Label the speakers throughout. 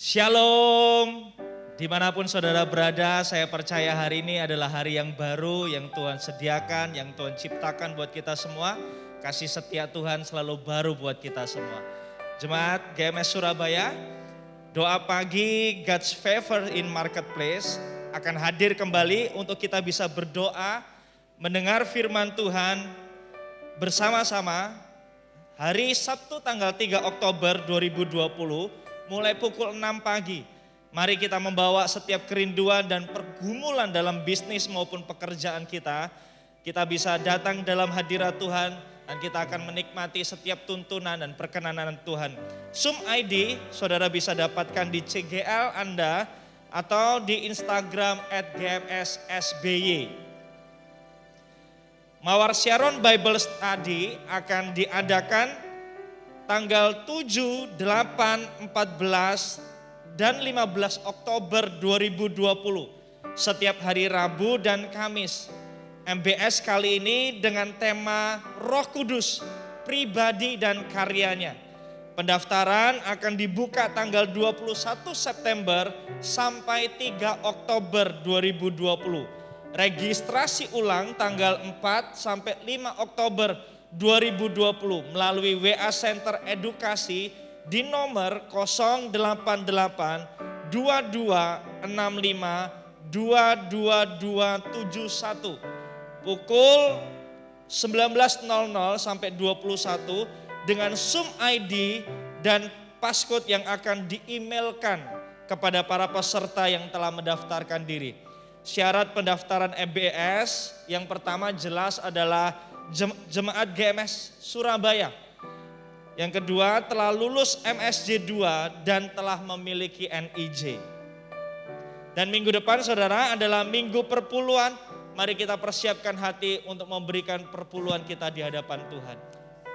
Speaker 1: Shalom, dimanapun saudara berada, saya percaya hari ini adalah hari yang baru yang Tuhan sediakan, yang Tuhan ciptakan buat kita semua. Kasih setia Tuhan selalu baru buat kita semua. Jemaat GMS Surabaya, doa pagi God's Favor in Marketplace akan hadir kembali untuk kita bisa berdoa, mendengar firman Tuhan bersama-sama hari Sabtu tanggal 3 Oktober 2020. Mulai pukul 6 pagi, mari kita membawa setiap kerinduan dan pergumulan dalam bisnis maupun pekerjaan kita. Kita bisa datang dalam hadirat Tuhan dan kita akan menikmati setiap tuntunan dan perkenanan Tuhan. Zoom ID saudara bisa dapatkan di CGL Anda atau di Instagram @gmssby. Mawar Sharon Bible Study akan diadakan tanggal 7, 8, 14, dan 15 Oktober 2020. Setiap hari Rabu dan Kamis. MBS kali ini dengan tema Roh Kudus, pribadi dan karyanya. Pendaftaran akan dibuka tanggal 21 September sampai 3 Oktober 2020. Registrasi ulang tanggal 4 sampai 5 Oktober 2020 melalui WA Center Edukasi di nomor 088 2265 22271 pukul 19.00 sampai 21 dengan Zoom ID dan passcode yang akan di-emailkan kepada para peserta yang telah mendaftarkan diri. Syarat pendaftaran MBS yang pertama jelas adalah Jemaat GMS Surabaya. Yang kedua telah lulus MSJ 2 dan telah memiliki NIJ. Dan minggu depan saudara adalah minggu perpuluhan. Mari kita persiapkan hati untuk memberikan perpuluhan kita di hadapan Tuhan.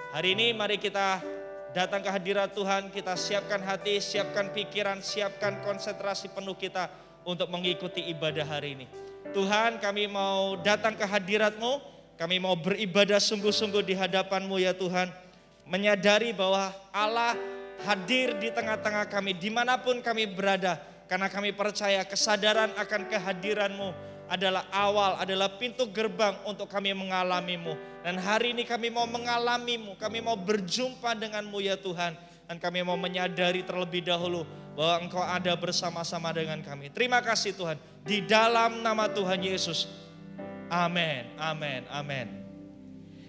Speaker 1: Hari ini mari kita datang ke hadirat Tuhan, kita siapkan hati, siapkan pikiran, siapkan konsentrasi penuh kita untuk mengikuti ibadah hari ini. Tuhan, kami mau datang ke hadirat-Mu. Kami mau beribadah sungguh-sungguh di hadapan-Mu ya Tuhan. Menyadari bahwa Allah hadir di tengah-tengah kami dimanapun kami berada. Karena kami percaya kesadaran akan kehadiran-Mu adalah awal, adalah pintu gerbang untuk kami mengalami-Mu. Dan hari ini kami mau mengalami-Mu, kami mau berjumpa dengan-Mu ya Tuhan. Dan kami mau menyadari terlebih dahulu bahwa Engkau ada bersama-sama dengan kami. Terima kasih Tuhan, di dalam nama Tuhan Yesus. Amin, amin, amin.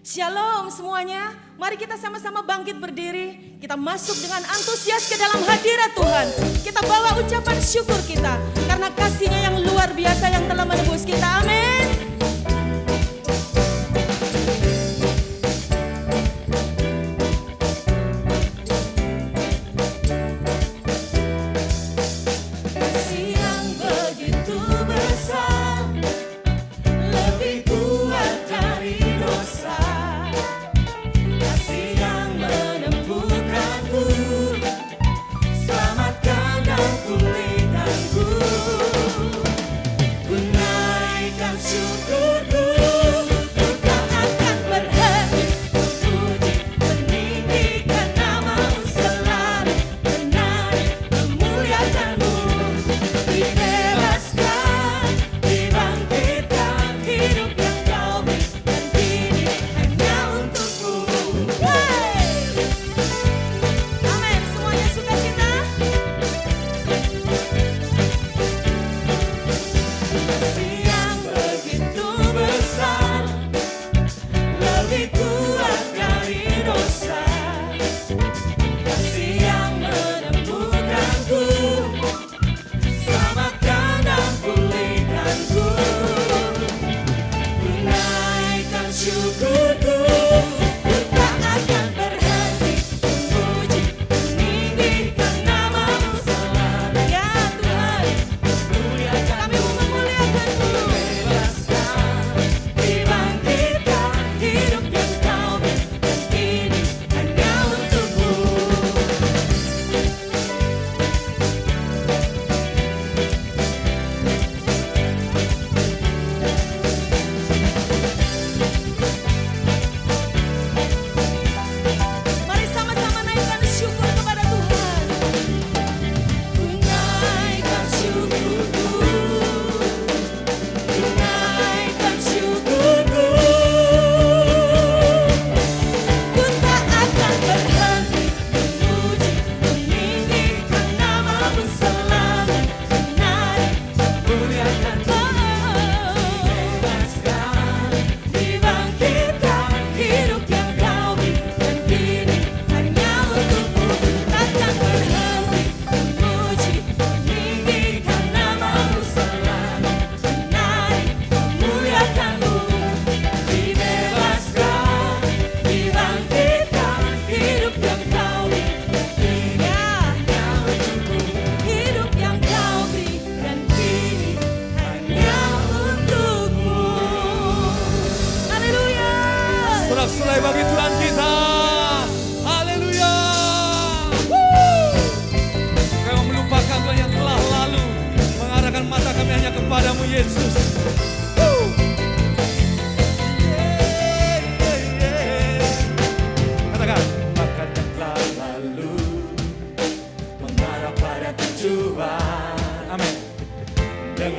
Speaker 2: Shalom semuanya, mari kita sama-sama bangkit berdiri. Kita masuk dengan antusias ke dalam hadirat Tuhan. Kita bawa ucapan syukur kita karena kasih-Nya yang luar biasa yang telah menebus kita. Amin.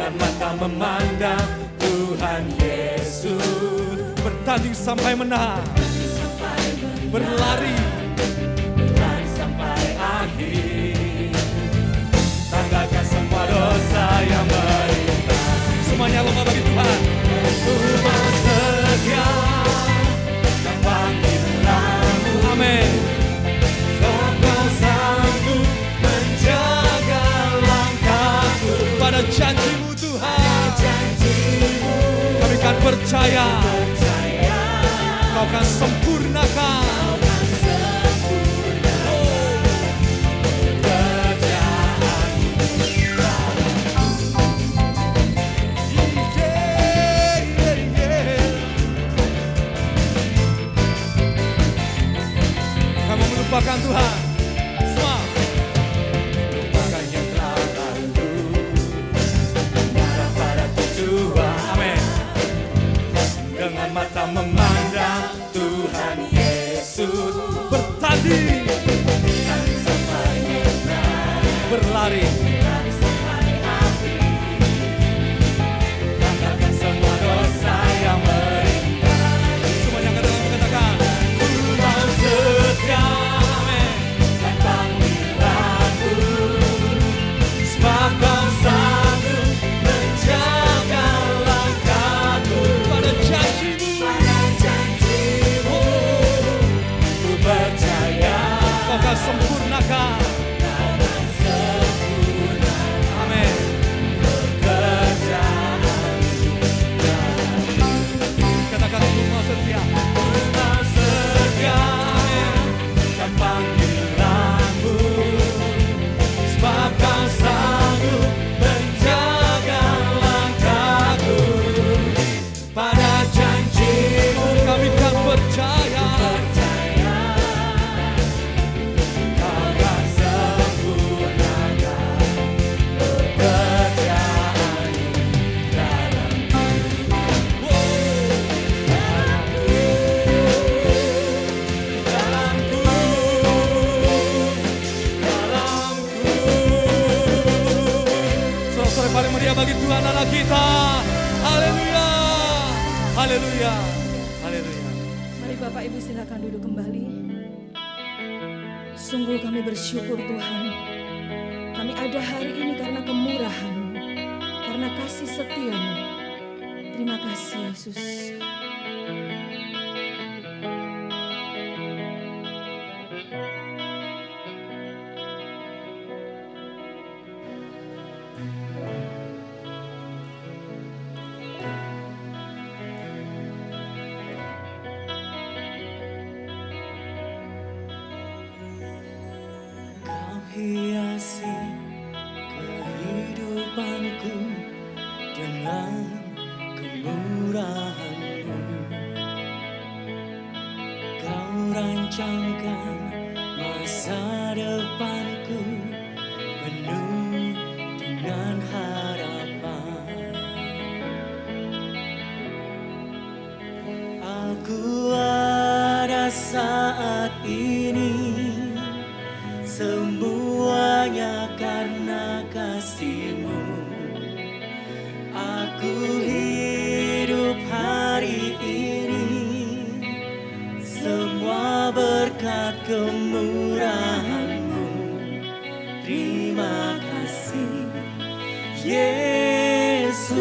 Speaker 3: dengan mata memandang Tuhan Yesus. Bertanding sampai menang, berlari sampai akhir. Tanggalkan semua dosa yang merintas. Semuanya lomba bagi Tuhan. Tuhan setia dan panggilanmu. Amin. Kau sanggup menjaga langkahku. Pada janjimu Tuhan, kami kan percaya Kau akan sempurnakan lupakan Tuhan, semua lupakan yang telah lalu, mengarah pada tujuan. Amin. Dengan mata memandang Tuhan Yesus, bertanding sampai menang, berlari sampai akhir. Tanggalkan semua dosa yang merintas. Semuanya katakan, Tuhan setia. Sempurnakan. Amin. Katakan Tuhan setia. Tuhan setia. Dan panggilanmu, sebab Kau sanggup menjaga langkahku. Pada janjimu kami kan percaya. Paling meriah bagi Tuhan Allah kita. Haleluya. Haleluya. Haleluya.
Speaker 2: Mari Bapak Ibu silakan duduk kembali. Sungguh kami bersyukur Tuhan. Kami ada hari ini karena kemurahan-Mu, karena kasih setia-Mu. Terima kasih Yesus.
Speaker 3: Hiasi kehidupanku dengan kemurahan-Mu. Kau rancangkan masa depanku penuh dengan harapan. Aku ada saat ini semuanya karena kasih-Mu. Aku hidup hari ini semua berkat kemurahan-Mu. Terima kasih Yesus,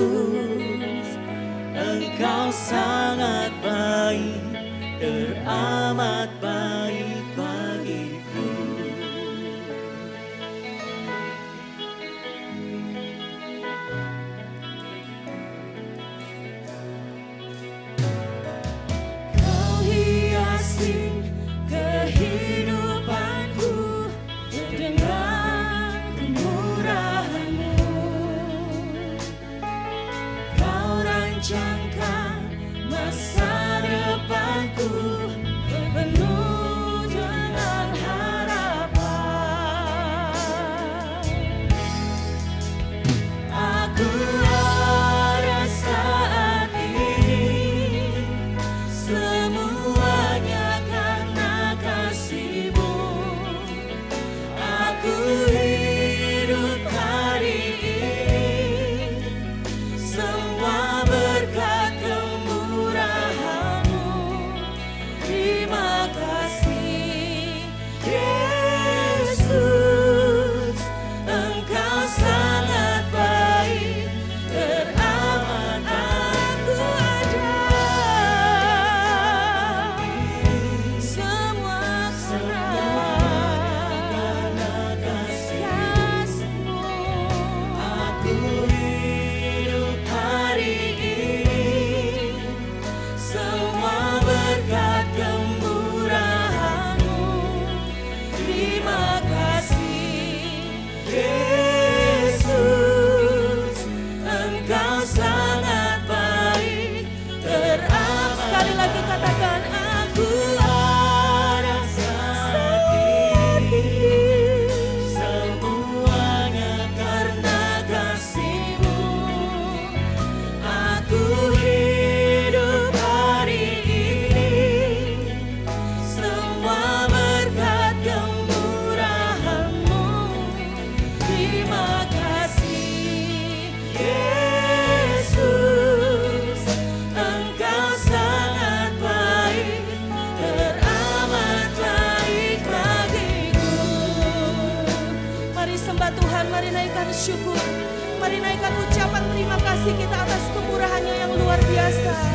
Speaker 3: Engkau sangat baik, teramat baik bagiku. Kehidupanku dengan kemurahan-Mu. Kau rancangkan masa depanku penuh
Speaker 2: sembah Tuhan, mari naikkan syukur. Mari naikkan ucapan terima kasih kita atas kemurahan-Nya yang luar biasa.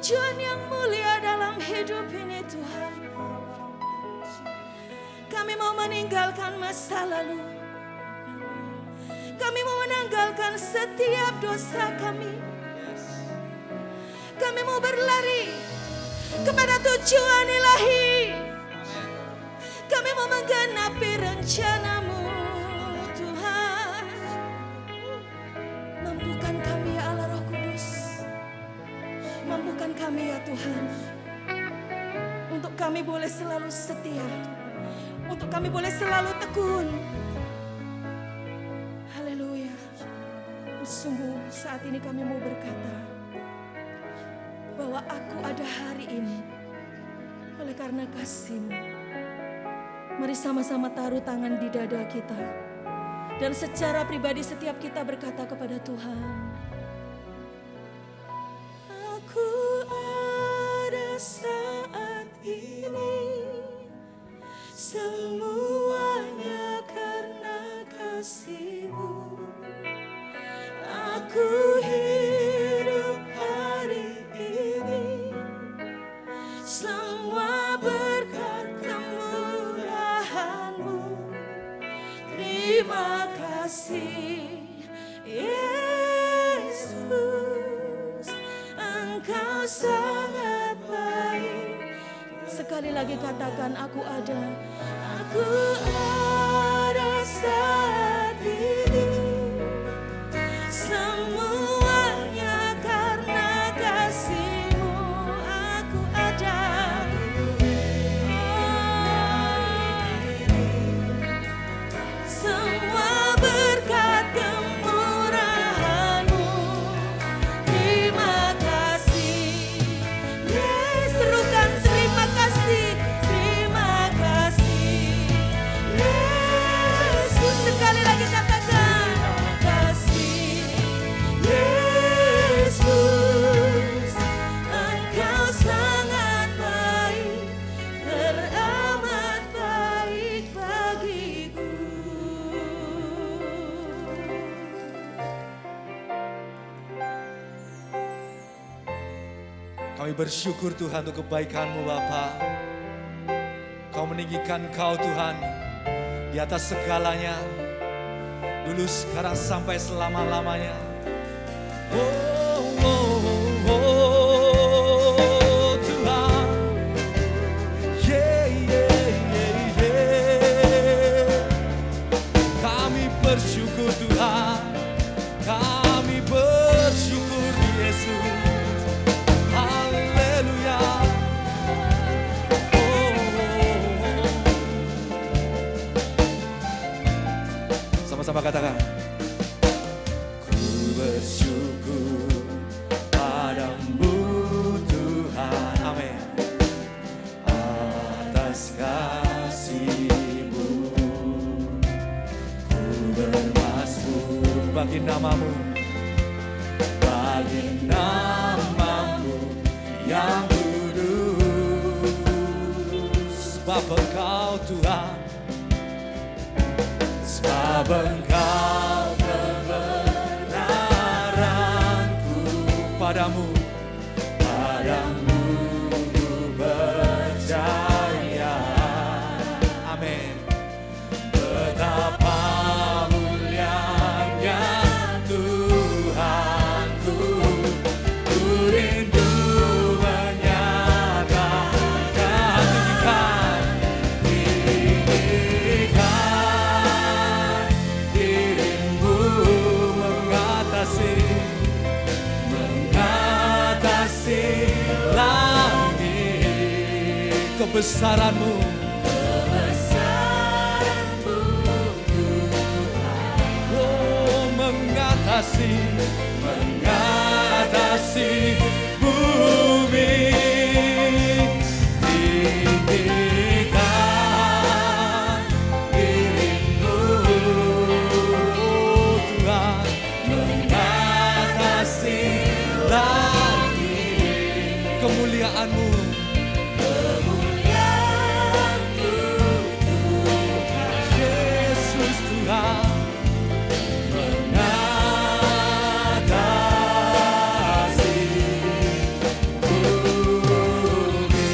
Speaker 2: Tujuan yang mulia dalam hidup ini Tuhan. Kami mau meninggalkan masa lalu. Kami mau menanggalkan setiap dosa kami. Kami mau berlari kepada tujuan ilahi. Kami mau menggenapi rencana-Mu Tuhan. Mampukan kami ya Allah Roh Kudus. Mampukan kami ya Tuhan, untuk kami boleh selalu setia, untuk kami boleh selalu tekun. Haleluya. Sungguh saat ini kami mau berkata bahwa aku ada hari ini oleh karena kasih-Mu. Mari sama-sama taruh tangan di dada kita, dan secara pribadi setiap kita berkata kepada Tuhan,
Speaker 3: saat ini semuanya karena kasih-Mu. Aku hidup hari ini semua berkat kemurahan-Mu. Terima kasih Yesus, Engkau sangat baik.
Speaker 2: Sekali lagi katakan, aku ada.
Speaker 3: Aku ada saat ini, semuanya karena kasih-Mu. Aku ada.
Speaker 4: Kami bersyukur Tuhan untuk kebaikan-Mu Bapa. Kau meninggikan Kau Tuhan di atas segalanya. Dulu, sekarang, sampai selama-lamanya. Tuhan. Yeah, yeah, yeah, yeah. Kami bersyukur Tuhan. Kami bersyukur Yesus. Haleluya. Sama-sama katakan. Ku bersyukur padamu Tuhan. Amin. Atas kasih-Mu. Ku bermasmur bagi nama-Mu. Bagi nama-Mu yang kudus. Sebab Engkau Tuhan. Sebab Engkau kebenaranku. Padamu, padamu ku percaya. Amin. Betapa mulianya Tuhanku. Ku rindu menyatakan, tinggikan dirimu mengatasi langit. Kebesaran-Mu, oh, mengatasi bumi. Tinggikan dirimu, oh Tuhan, mengatasi langit. Kemuliaan-Mu, Yesus Tuhan, mengatasi bumi.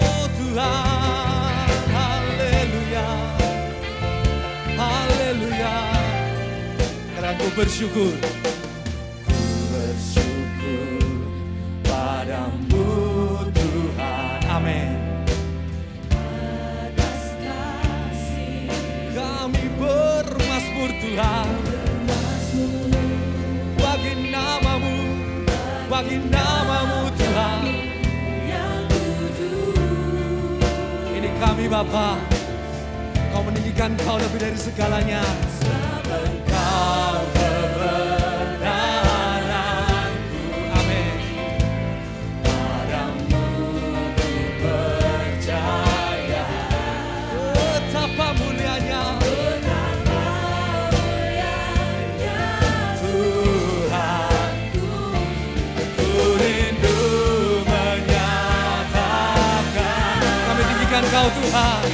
Speaker 4: Oh Tuhan, haleluya, haleluya. Karena ku bersyukur. Ku bersyukur padamu Tuhan. Amin. Kami bermasmur Tuhan. Bagi nama-Mu, bagi nama-Mu Tuhan. Ini kami Bapa. Kau meninggikan Kau lebih dari segalanya. Engkau kebenaranku. Amin. Padamu ku percaya. Betapa mulianya Tuhan. Ku rindu menyatakan. Kami tinggikan Kau Tuhan.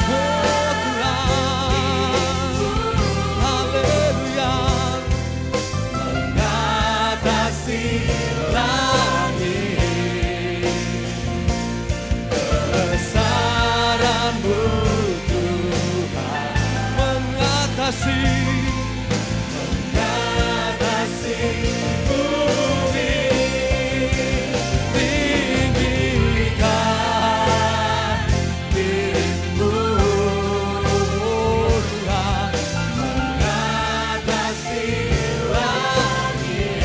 Speaker 4: Oh Tuhan, haleluya. Mengatasi langit. Kebesaran-Mu Tuhan. Mengatasi bumi. Tinggikan dirimu, oh Tuhan, mengatasi langit.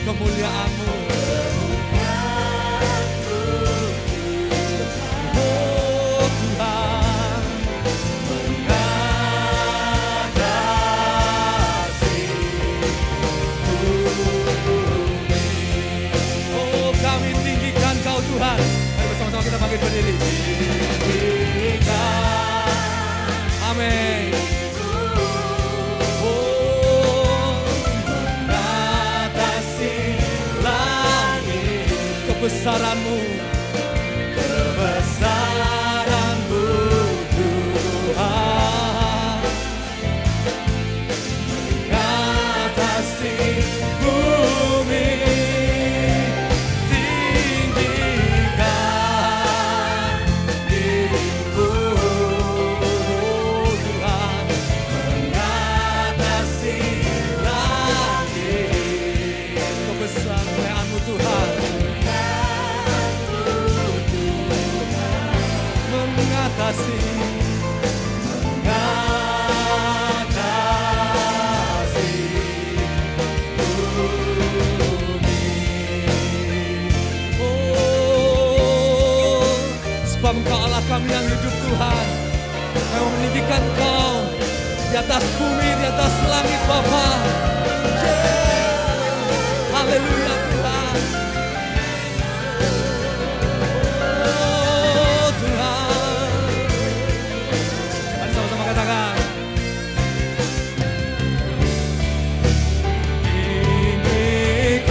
Speaker 4: Kemuliaan-Mu, oh Tuhan, mengatasi bumi. Oh kami tinggikan Kau Tuhan. Mari bersama-sama kita bangkit berdiri. Tinggikan, amin. Oh, mengatasi langit. Kebesaran-Mu, kebesaran-Mu Tuhan. kemuliaan-Mu Tuhan. Mengatasi sebab Engkau Allah kami yang hidup Tuhan. Kami meninggikan Engkau di atas bumi, di atas langit Bapa. Haleluya Tuhan. Oh Tuhan. Mari sama-sama katakan.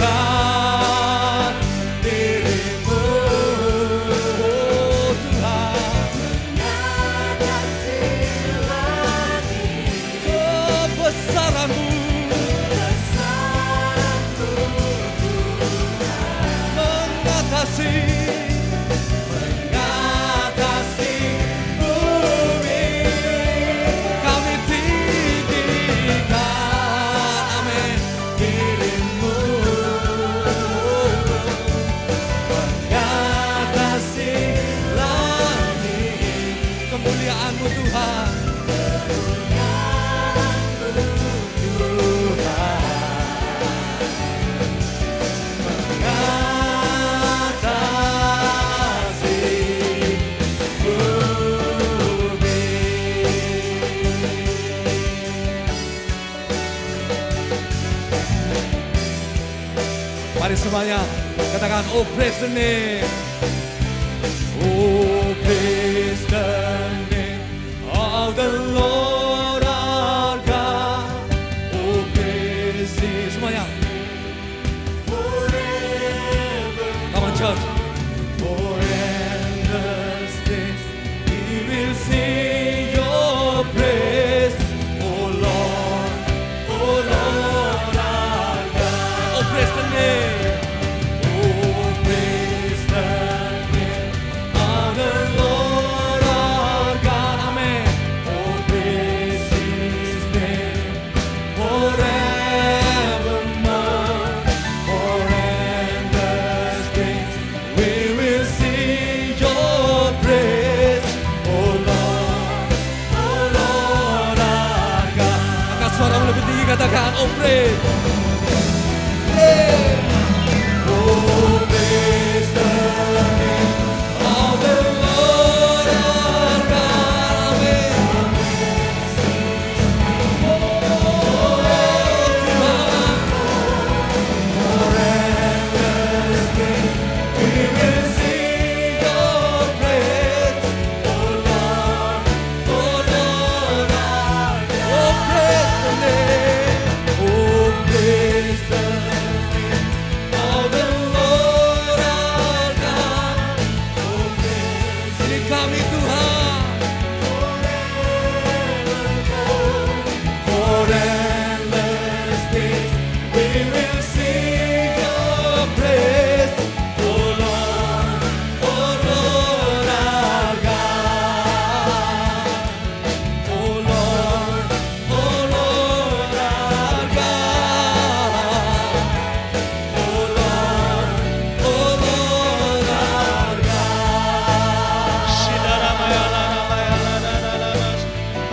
Speaker 4: Tinggikan dirimu, oh Tuhan. Kebesaran-Mu, mengatasi bumi. Kami tinggikan, amin, dirimu. Mengatasi langit, kemuliaan-Mu Tuhan. Mari semuanya katakan, oh praise the name. Oh praise the name of the Lord our God. Oh praise Him. Semuanya. Come on church. For endless days we will sing your praise. Oh Lord our God. Oh praise the name. Katakan, oh praise, praise, oh praise the name of the Lord our God, amen. Oh Tuhan, for endless days we will sing your praise, oh Lord our God, oh praise the name.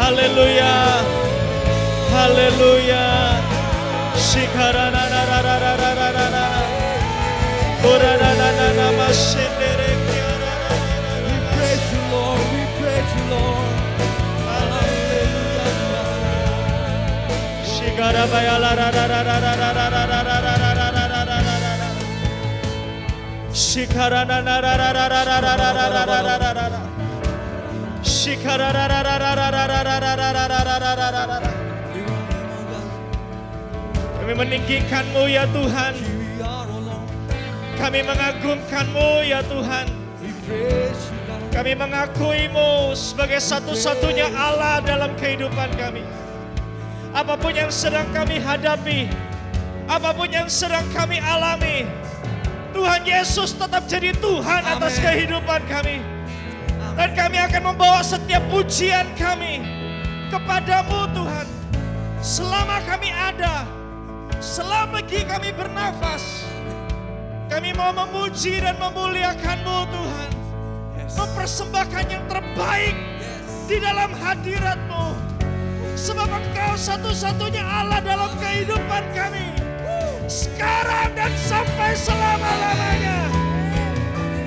Speaker 1: Haleluya, haleluya. Shikarana na na na na na na na na. Orana na na na masendere kiara. We praise you Lord, we praise you Lord. Haleluya. Shikara bayala na na na na na na na na na na na na na. Shikara na na na na na na na na na na na. Kami meninggikan-Mu ya Tuhan. Kami mengagumkan-Mu ya Tuhan. Kami mengakui-Mu sebagai satu-satunya Allah dalam kehidupan kami. Apapun yang sedang kami hadapi, apapun yang sedang kami alami, Tuhan Yesus tetap jadi Tuhan atas kehidupan kami. Dan kami akan membawa setiap pujian kami kepada-Mu Tuhan. Selama kami ada, selama kami bernafas, Kami mau memuji dan memuliakan-Mu Tuhan. Mempersembahkan yang terbaik di dalam hadirat-Mu. Sebab Engkau satu-satunya Allah dalam kehidupan kami. Sekarang dan sampai selama-lamanya.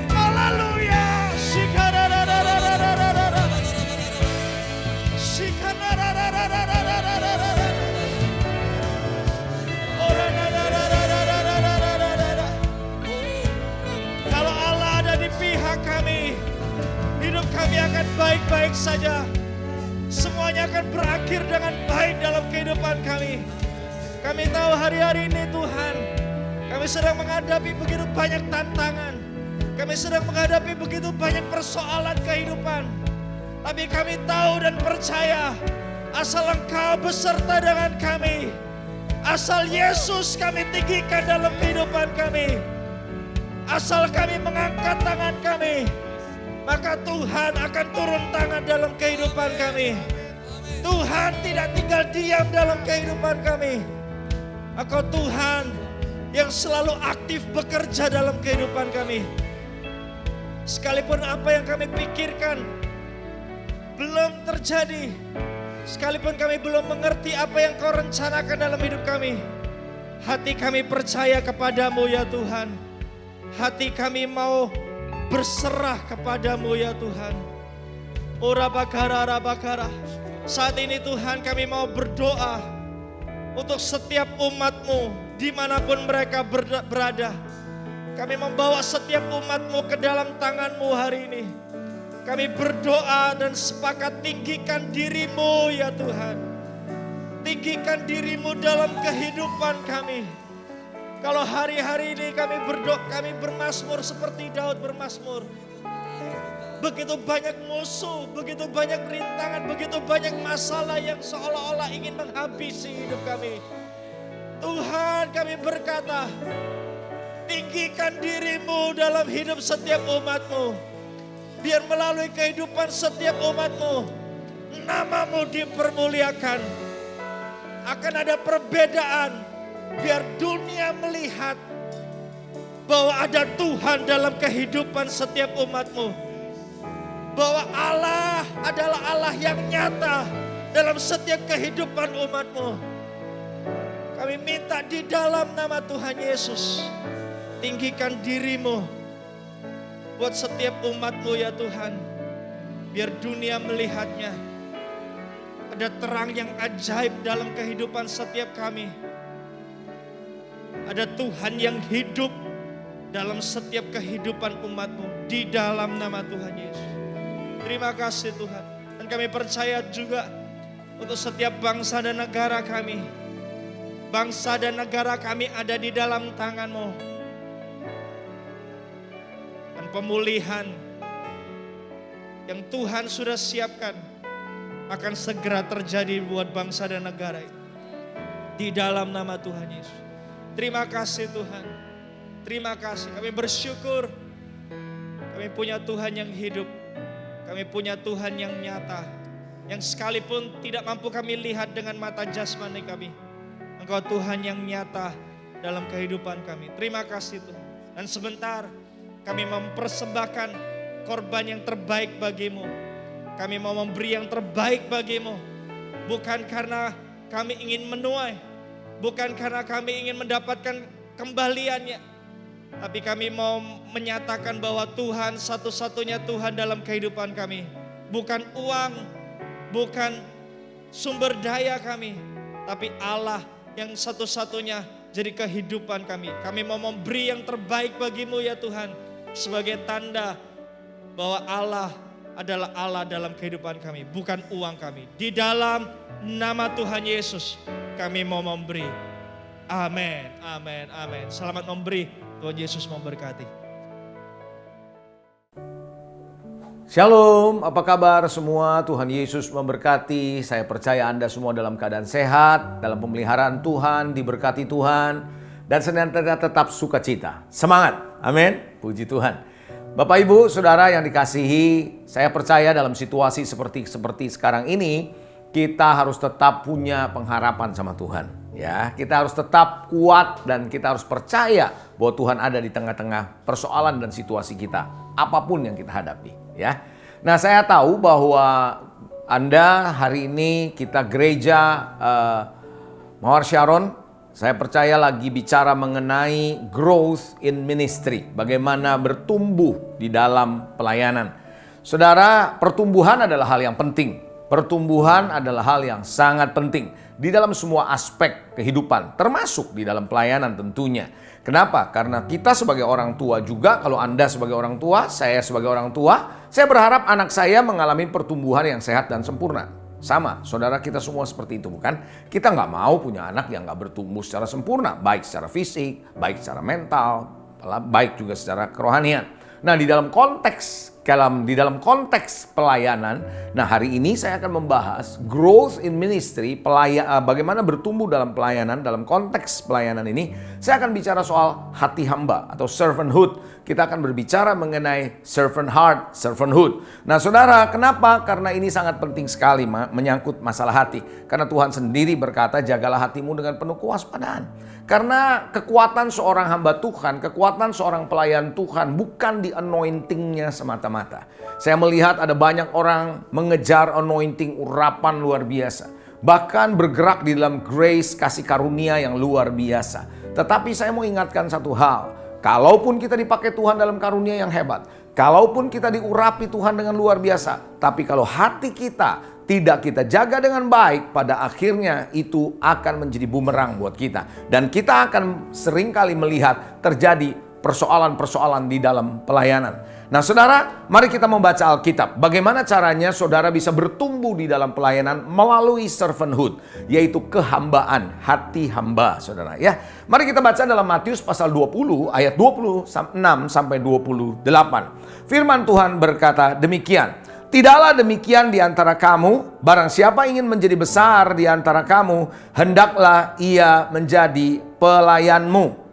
Speaker 1: Haleluya. Kalau Allah ada di pihak kami, hidup kami akan baik-baik saja. Semuanya akan berakhir dengan baik dalam kehidupan kami. Kami tahu hari-hari ini Tuhan, kami sedang menghadapi begitu banyak tantangan. Kami sedang menghadapi begitu banyak persoalan kehidupan. Tapi kami tahu dan percaya, asal Engkau beserta dengan kami, asal Yesus kami tinggikan dalam kehidupan kami, asal kami mengangkat tangan kami, maka Tuhan akan turun tangan dalam kehidupan kami. Tuhan tidak tinggal diam dalam kehidupan kami. Engkau Tuhan yang selalu aktif bekerja dalam kehidupan kami. Sekalipun apa yang kami pikirkan belum terjadi, sekalipun kami belum mengerti apa yang Kau rencanakan dalam hidup kami, hati kami percaya kepadamu ya Tuhan. Hati kami mau berserah kepadamu ya Tuhan. Ora bakara, rabakara. Saat ini Tuhan kami mau berdoa untuk setiap umat-Mu dimanapun mereka berada. Kami membawa setiap umat-Mu ke dalam tangan-Mu hari ini. Kami berdoa dan sepakat tinggikan diri-Mu ya Tuhan. Tinggikan diri-Mu dalam kehidupan kami. Kalau hari-hari ini kami berdoa, kami bermazmur seperti Daud bermazmur. Begitu banyak musuh, begitu banyak rintangan, begitu banyak masalah yang seolah-olah ingin menghabisi hidup kami. Tuhan kami berkata, tinggikan diri-Mu dalam hidup setiap umat-Mu. Biar melalui kehidupan setiap umat-Mu, nama-Mu dipermuliakan. Akan ada perbedaan, biar dunia melihat bahwa ada Tuhan dalam kehidupan setiap umat-Mu. Bahwa Allah adalah Allah yang nyata dalam setiap kehidupan umat-Mu. Kami minta di dalam nama Tuhan Yesus, tinggikan diri-Mu buat setiap umat-Mu ya Tuhan. Biar dunia melihatnya. Ada terang yang ajaib dalam kehidupan setiap kami. Ada Tuhan yang hidup dalam setiap kehidupan umat-Mu. Di dalam nama Tuhan Yesus. Terima kasih Tuhan. Dan kami percaya juga untuk setiap bangsa dan negara kami. Bangsa dan negara kami ada di dalam tangan-Mu. Dan pemulihan yang Tuhan sudah siapkan akan segera terjadi buat bangsa dan negara ini. Di dalam nama Tuhan Yesus. Terima kasih Tuhan. Terima kasih. Kami bersyukur. Kami punya Tuhan yang hidup. Kami punya Tuhan yang nyata. Yang sekalipun tidak mampu kami lihat dengan mata jasmani kami. Engkau Tuhan yang nyata dalam kehidupan kami. Terima kasih Tuhan. Dan sebentar kami mempersembahkan korban yang terbaik bagimu. Kami mau memberi yang terbaik bagimu. Bukan karena kami ingin menuai. Bukan karena kami ingin mendapatkan kembaliannya. Tapi kami mau menyatakan bahwa Tuhan satu-satunya Tuhan dalam kehidupan kami. Bukan uang, bukan sumber daya kami. Tapi Allah yang satu-satunya jadi kehidupan kami. Kami mau memberi yang terbaik bagimu ya Tuhan. Sebagai tanda bahwa Allah adalah Allah dalam kehidupan kami. Bukan uang kami. Di dalam nama Tuhan Yesus kami mau memberi. Amin, amin, amin. Selamat memberi. Tuhan Yesus memberkati.
Speaker 5: Shalom, apa kabar semua? Tuhan Yesus memberkati. Saya percaya Anda semua dalam keadaan sehat, dalam pemeliharaan Tuhan, diberkati Tuhan, dan senantiasa tetap sukacita. Semangat, amin. Puji Tuhan. Bapak Ibu, Saudara yang dikasihi, saya percaya dalam situasi seperti sekarang ini, kita harus tetap punya pengharapan sama Tuhan. Ya, kita harus tetap kuat dan kita harus percaya bahwa Tuhan ada di tengah-tengah persoalan dan situasi kita, apapun yang kita hadapi, ya. Nah, saya tahu bahwa Anda hari ini kita gereja Mawar Sharon, saya percaya lagi bicara mengenai growth in ministry, bagaimana bertumbuh di dalam pelayanan. Saudara, pertumbuhan adalah hal yang penting. Pertumbuhan adalah hal yang sangat penting di dalam semua aspek kehidupan, termasuk di dalam pelayanan tentunya. Kenapa? Karena kita sebagai orang tua juga, kalau Anda sebagai orang tua, saya sebagai orang tua, saya berharap anak saya mengalami pertumbuhan yang sehat dan sempurna. Sama, saudara, kita semua seperti itu, bukan? Kita nggak mau punya anak yang nggak bertumbuh secara sempurna, baik secara fisik, baik secara mental, baik juga secara kerohanian. Nah, di dalam konteks pelayanan, nah hari ini saya akan membahas growth in ministry, bagaimana bertumbuh dalam pelayanan. Dalam konteks pelayanan ini, saya akan bicara soal hati hamba atau servanthood. Kita akan berbicara mengenai servant heart, servanthood. Nah, saudara, kenapa? Karena ini sangat penting sekali menyangkut masalah hati. Karena Tuhan sendiri berkata, jagalah hatimu dengan penuh kewaspadaan. Karena kekuatan seorang hamba Tuhan, kekuatan seorang pelayan Tuhan bukan di anointingnya semata-mata. Saya melihat ada banyak orang mengejar anointing, urapan luar biasa. Bahkan bergerak di dalam grace, kasih karunia yang luar biasa. Tetapi saya mau ingatkan satu hal. Kalaupun kita dipakai Tuhan dalam karunia yang hebat, kalaupun kita diurapi Tuhan dengan luar biasa, tapi kalau hati kita tidak kita jaga dengan baik, pada akhirnya itu akan menjadi bumerang buat kita. Dan kita akan seringkali melihat terjadi persoalan-persoalan di dalam pelayanan. Nah, saudara, mari kita membaca Alkitab. Bagaimana caranya saudara bisa bertumbuh di dalam pelayanan melalui servanthood, yaitu kehambaan, hati hamba, saudara, ya. Mari kita baca dalam Matius pasal 20 ayat 26 sampai 28. Firman Tuhan berkata demikian. Tidaklah demikian di antara kamu, barang siapa ingin menjadi besar di antara kamu, hendaklah ia menjadi pelayanmu.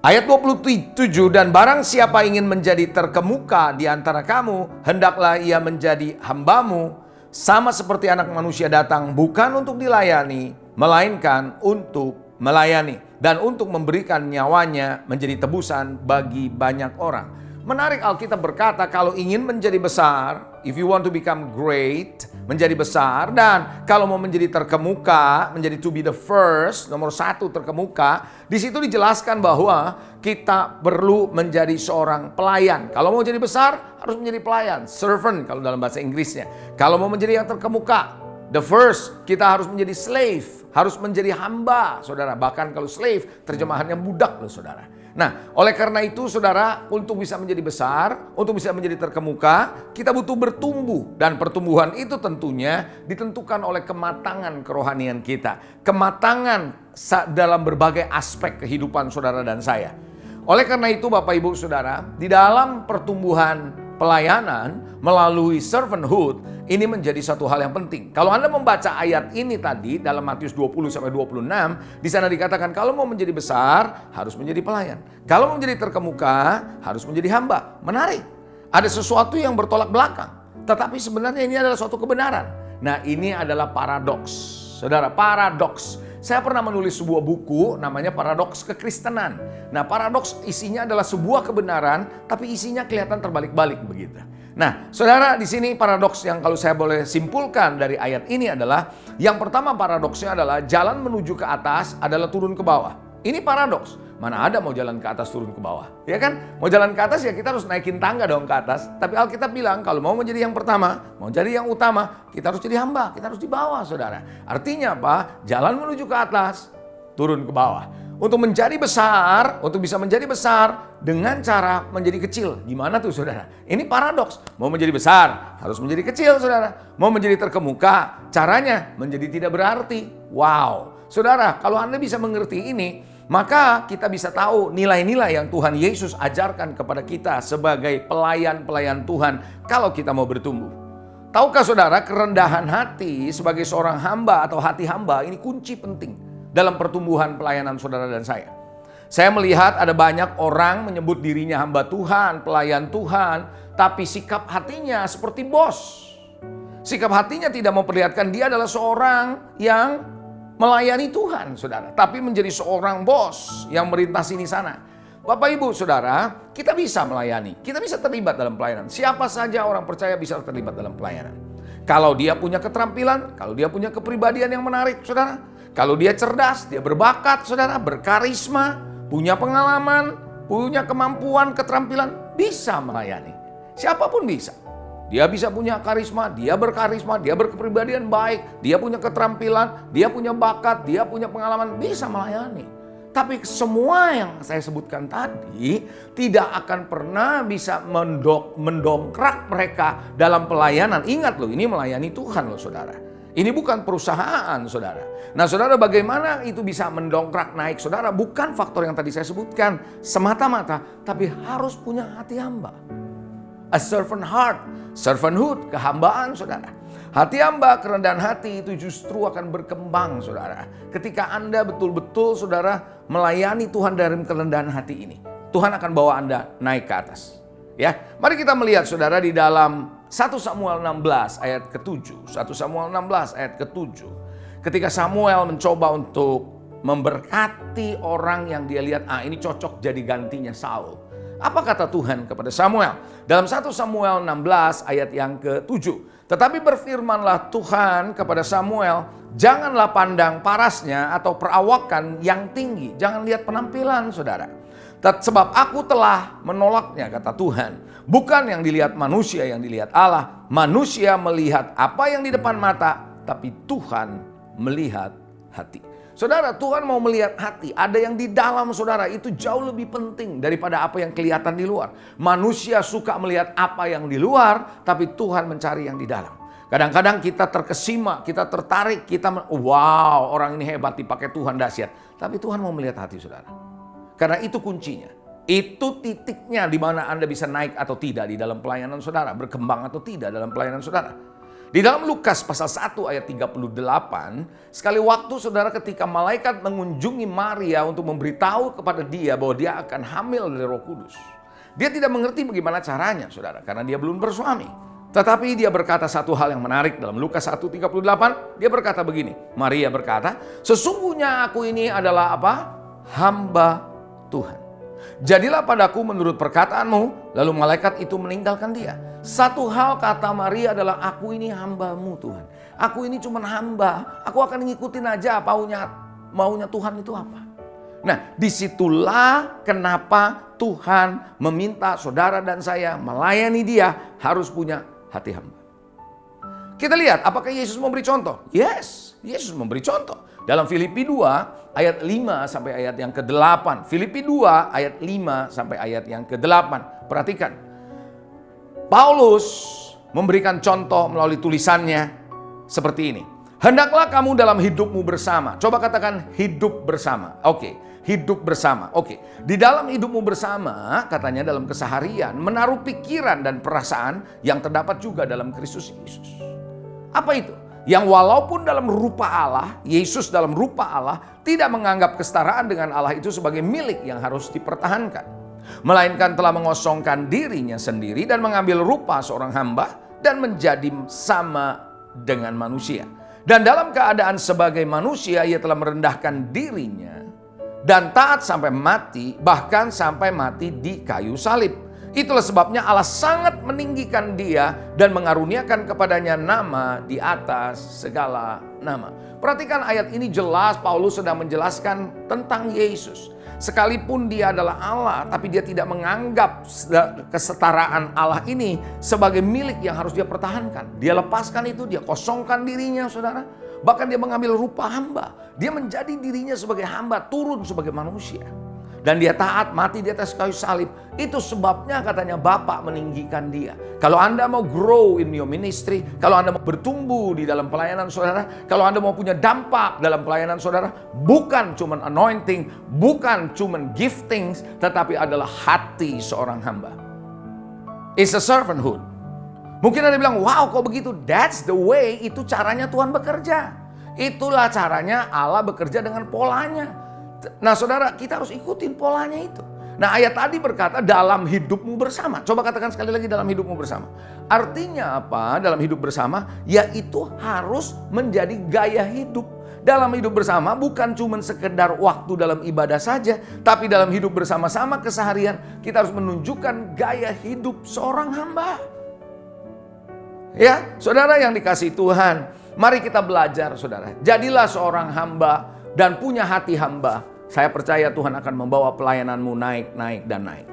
Speaker 5: Ayat 27, dan barang siapa ingin menjadi terkemuka di antara kamu, hendaklah ia menjadi hambamu, sama seperti anak manusia datang bukan untuk dilayani, melainkan untuk melayani, dan untuk memberikan nyawanya menjadi tebusan bagi banyak orang. Menarik, Alkitab berkata kalau ingin menjadi besar, if you want to become great, menjadi besar, dan kalau mau menjadi terkemuka, menjadi to be the first, nomor satu terkemuka, di situ dijelaskan bahwa kita perlu menjadi seorang pelayan. Kalau mau jadi besar, harus menjadi pelayan, servant kalau dalam bahasa Inggrisnya. Kalau mau menjadi yang terkemuka, the first, kita harus menjadi slave, harus menjadi hamba, saudara. Bahkan kalau slave, terjemahannya budak loh, saudara. Nah, oleh karena itu, saudara, untuk bisa menjadi besar, untuk bisa menjadi terkemuka, kita butuh bertumbuh. Dan pertumbuhan itu tentunya ditentukan oleh kematangan kerohanian kita. Kematangan dalam berbagai aspek kehidupan saudara dan saya. Oleh karena itu, Bapak Ibu Saudara, di dalam pertumbuhan pelayanan melalui servanthood, ini menjadi satu hal yang penting. Kalau Anda membaca ayat ini tadi dalam Matius 20 sampai 26, di sana dikatakan kalau mau menjadi besar harus menjadi pelayan. Kalau mau menjadi terkemuka harus menjadi hamba. Menarik. Ada sesuatu yang bertolak belakang, tetapi sebenarnya ini adalah suatu kebenaran. Nah, ini adalah paradoks. Saudara, paradoks. Saya pernah menulis sebuah buku namanya Paradoks Kekristenan. Nah, paradoks isinya adalah sebuah kebenaran, tapi isinya kelihatan terbalik-balik begitu. Nah, saudara, di sini paradoks yang kalau saya boleh simpulkan dari ayat ini adalah, yang pertama paradoksnya adalah jalan menuju ke atas adalah turun ke bawah. Ini paradoks. Mana ada mau jalan ke atas turun ke bawah, ya kan? Mau jalan ke atas ya kita harus naikin tangga dong ke atas. Tapi Alkitab bilang kalau mau menjadi yang pertama, mau jadi yang utama, kita harus jadi hamba, kita harus di bawah, saudara. Artinya apa? Jalan menuju ke atas, turun ke bawah. Untuk menjadi besar, untuk bisa menjadi besar dengan cara menjadi kecil. Gimana tuh, saudara? Ini paradoks. Mau menjadi besar, harus menjadi kecil, saudara. Mau menjadi terkemuka, caranya menjadi tidak berarti. Wow. Saudara, kalau Anda bisa mengerti ini, maka kita bisa tahu nilai-nilai yang Tuhan Yesus ajarkan kepada kita sebagai pelayan-pelayan Tuhan kalau kita mau bertumbuh. Tahukah saudara, kerendahan hati sebagai seorang hamba atau hati hamba ini kunci penting dalam pertumbuhan pelayanan saudara dan saya. Saya melihat ada banyak orang menyebut dirinya hamba Tuhan, pelayan Tuhan, tapi sikap hatinya seperti bos. Sikap hatinya tidak memperlihatkan dia adalah seorang yang melayani Tuhan, saudara, tapi menjadi seorang bos yang merintah sini sana. Bapak Ibu Saudara, kita bisa melayani, kita bisa terlibat dalam pelayanan. Siapa saja orang percaya bisa terlibat dalam pelayanan. Kalau dia punya keterampilan, kalau dia punya kepribadian yang menarik, saudara. Kalau dia cerdas, dia berbakat, saudara, berkarisma, punya pengalaman, punya kemampuan, keterampilan, bisa melayani. Siapapun bisa. Dia bisa punya karisma, dia berkarisma, dia berkepribadian baik, dia punya keterampilan, dia punya bakat, dia punya pengalaman, bisa melayani. Tapi semua yang saya sebutkan tadi tidak akan pernah bisa mendongkrak mereka dalam pelayanan. Ingat loh, ini melayani Tuhan loh saudara. Ini bukan perusahaan saudara. Nah saudara, bagaimana itu bisa mendongkrak naik saudara? Bukan faktor yang tadi saya sebutkan semata-mata, tapi harus punya hati hamba. A servant heart, servanthood, kehambaan saudara. Hati hamba, kerendahan hati itu justru akan berkembang saudara. Ketika Anda betul-betul saudara melayani Tuhan dari kerendahan hati ini, Tuhan akan bawa Anda naik ke atas. Ya, mari kita melihat saudara di dalam 1 Samuel 16 ayat ke-7. 1 Samuel 16 ayat ke-7. Ketika Samuel mencoba untuk memberkati orang yang dia lihat, ini cocok jadi gantinya Saul. Apa kata Tuhan kepada Samuel? Dalam 1 Samuel 16 ayat yang ke-7. Tetapi berfirmanlah Tuhan kepada Samuel, janganlah pandang parasnya atau perawakan yang tinggi. Jangan lihat penampilan saudara. Sebab aku telah menolaknya, kata Tuhan. Bukan yang dilihat manusia, yang dilihat Allah. Manusia melihat apa yang di depan mata, tapi Tuhan melihat hati. Saudara, Tuhan mau melihat hati. Ada yang di dalam saudara itu jauh lebih penting daripada apa yang kelihatan di luar. Manusia suka melihat apa yang di luar, tapi Tuhan mencari yang di dalam. Kadang-kadang kita terkesima, kita tertarik, wow, orang ini hebat, dipakai Tuhan dahsyat. Tapi Tuhan mau melihat hati saudara. Karena itu kuncinya. Itu titiknya di mana Anda bisa naik atau tidak di dalam pelayanan saudara, berkembang atau tidak dalam pelayanan saudara. Di dalam Lukas pasal 1 ayat 38, sekali waktu saudara ketika malaikat mengunjungi Maria untuk memberitahu kepada dia bahwa dia akan hamil dari Roh Kudus. Dia tidak mengerti bagaimana caranya saudara, karena dia belum bersuami. Tetapi dia berkata satu hal yang menarik dalam Lukas 1:38, dia berkata begini, Maria berkata, sesungguhnya aku ini adalah apa? Hamba Tuhan. Jadilah padaku menurut perkataanmu. Lalu malaikat itu meninggalkan dia. Satu hal kata Maria adalah, aku ini hambamu Tuhan. Aku ini cuma hamba. Aku akan ngikutin aja maunya Tuhan itu apa. Nah, disitulah kenapa Tuhan meminta saudara dan saya melayani dia harus punya hati hamba. Kita lihat apakah Yesus memberi contoh? Yes, Yesus memberi contoh. Dalam Filipi 2 ayat 5 sampai ayat yang ke-8. Filipi 2 ayat 5 sampai ayat yang ke-8. Perhatikan. Paulus memberikan contoh melalui tulisannya seperti ini. Hendaklah kamu dalam hidupmu bersama. Coba katakan hidup bersama. Oke, hidup bersama. Oke. Di dalam hidupmu bersama, katanya dalam keseharian, menaruh pikiran dan perasaan yang terdapat juga dalam Kristus Yesus. Apa itu? Yang walaupun dalam rupa Allah, Yesus dalam rupa Allah, tidak menganggap kesetaraan dengan Allah itu sebagai milik yang harus dipertahankan. Melainkan telah mengosongkan dirinya sendiri dan mengambil rupa seorang hamba dan menjadi sama dengan manusia. Dan dalam keadaan sebagai manusia, ia telah merendahkan dirinya dan taat sampai mati, bahkan sampai mati di kayu salib. Itulah sebabnya Allah sangat meninggikan dia dan mengaruniakan kepadanya nama di atas segala nama. Perhatikan ayat ini jelas Paulus sedang menjelaskan tentang Yesus. Sekalipun dia adalah Allah, tapi dia tidak menganggap kesetaraan Allah ini sebagai milik yang harus dia pertahankan. Dia lepaskan itu, dia kosongkan dirinya saudara. Bahkan dia mengambil rupa hamba. Dia menjadi dirinya sebagai hamba, turun sebagai manusia. Dan dia taat mati di atas kayu salib. Itu sebabnya katanya Bapa meninggikan dia. Kalau Anda mau grow in your ministry, kalau Anda mau bertumbuh di dalam pelayanan saudara, kalau Anda mau punya dampak dalam pelayanan saudara, bukan cuman anointing, bukan cuman giftings, tetapi adalah hati seorang hamba. It's a servanthood. Mungkin Anda bilang, wow kok begitu? That's the way, itu caranya Tuhan bekerja. Itulah caranya Allah bekerja dengan polanya. Nah saudara, kita harus ikutin polanya itu. Nah ayat tadi berkata dalam hidupmu bersama. Coba katakan sekali lagi, dalam hidupmu bersama. Artinya apa dalam hidup bersama? Yaitu harus menjadi gaya hidup. dalam hidup bersama bukan cuma sekedar waktu dalam ibadah saja, tapi dalam hidup bersama-sama keseharian kita harus menunjukkan gaya hidup seorang hamba. Ya, saudara yang dikasihi Tuhan, mari kita belajar saudara. Jadilah seorang hamba dan punya hati hamba. Saya percaya Tuhan akan membawa pelayananmu naik, naik, dan naik.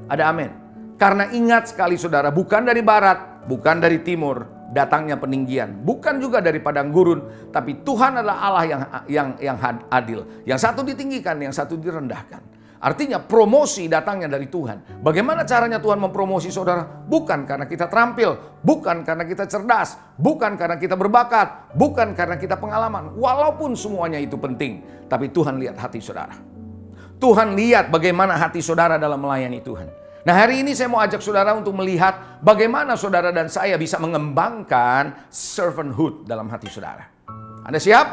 Speaker 5: Ada amin. Karena ingat sekali saudara, bukan dari barat, bukan dari timur, datangnya peninggian. Bukan juga dari padang gurun, tapi Tuhan adalah Allah yang adil. Yang satu ditinggikan, yang satu direndahkan. Artinya promosi datangnya dari Tuhan. Bagaimana caranya Tuhan mempromosi saudara? Bukan karena kita terampil, bukan karena kita cerdas, bukan karena kita berbakat, bukan karena kita pengalaman. Walaupun semuanya itu penting, tapi Tuhan lihat hati saudara. Tuhan lihat bagaimana hati saudara dalam melayani Tuhan. Nah, hari ini saya mau ajak saudara untuk melihat bagaimana saudara dan saya bisa mengembangkan servanthood dalam hati saudara. Anda siap?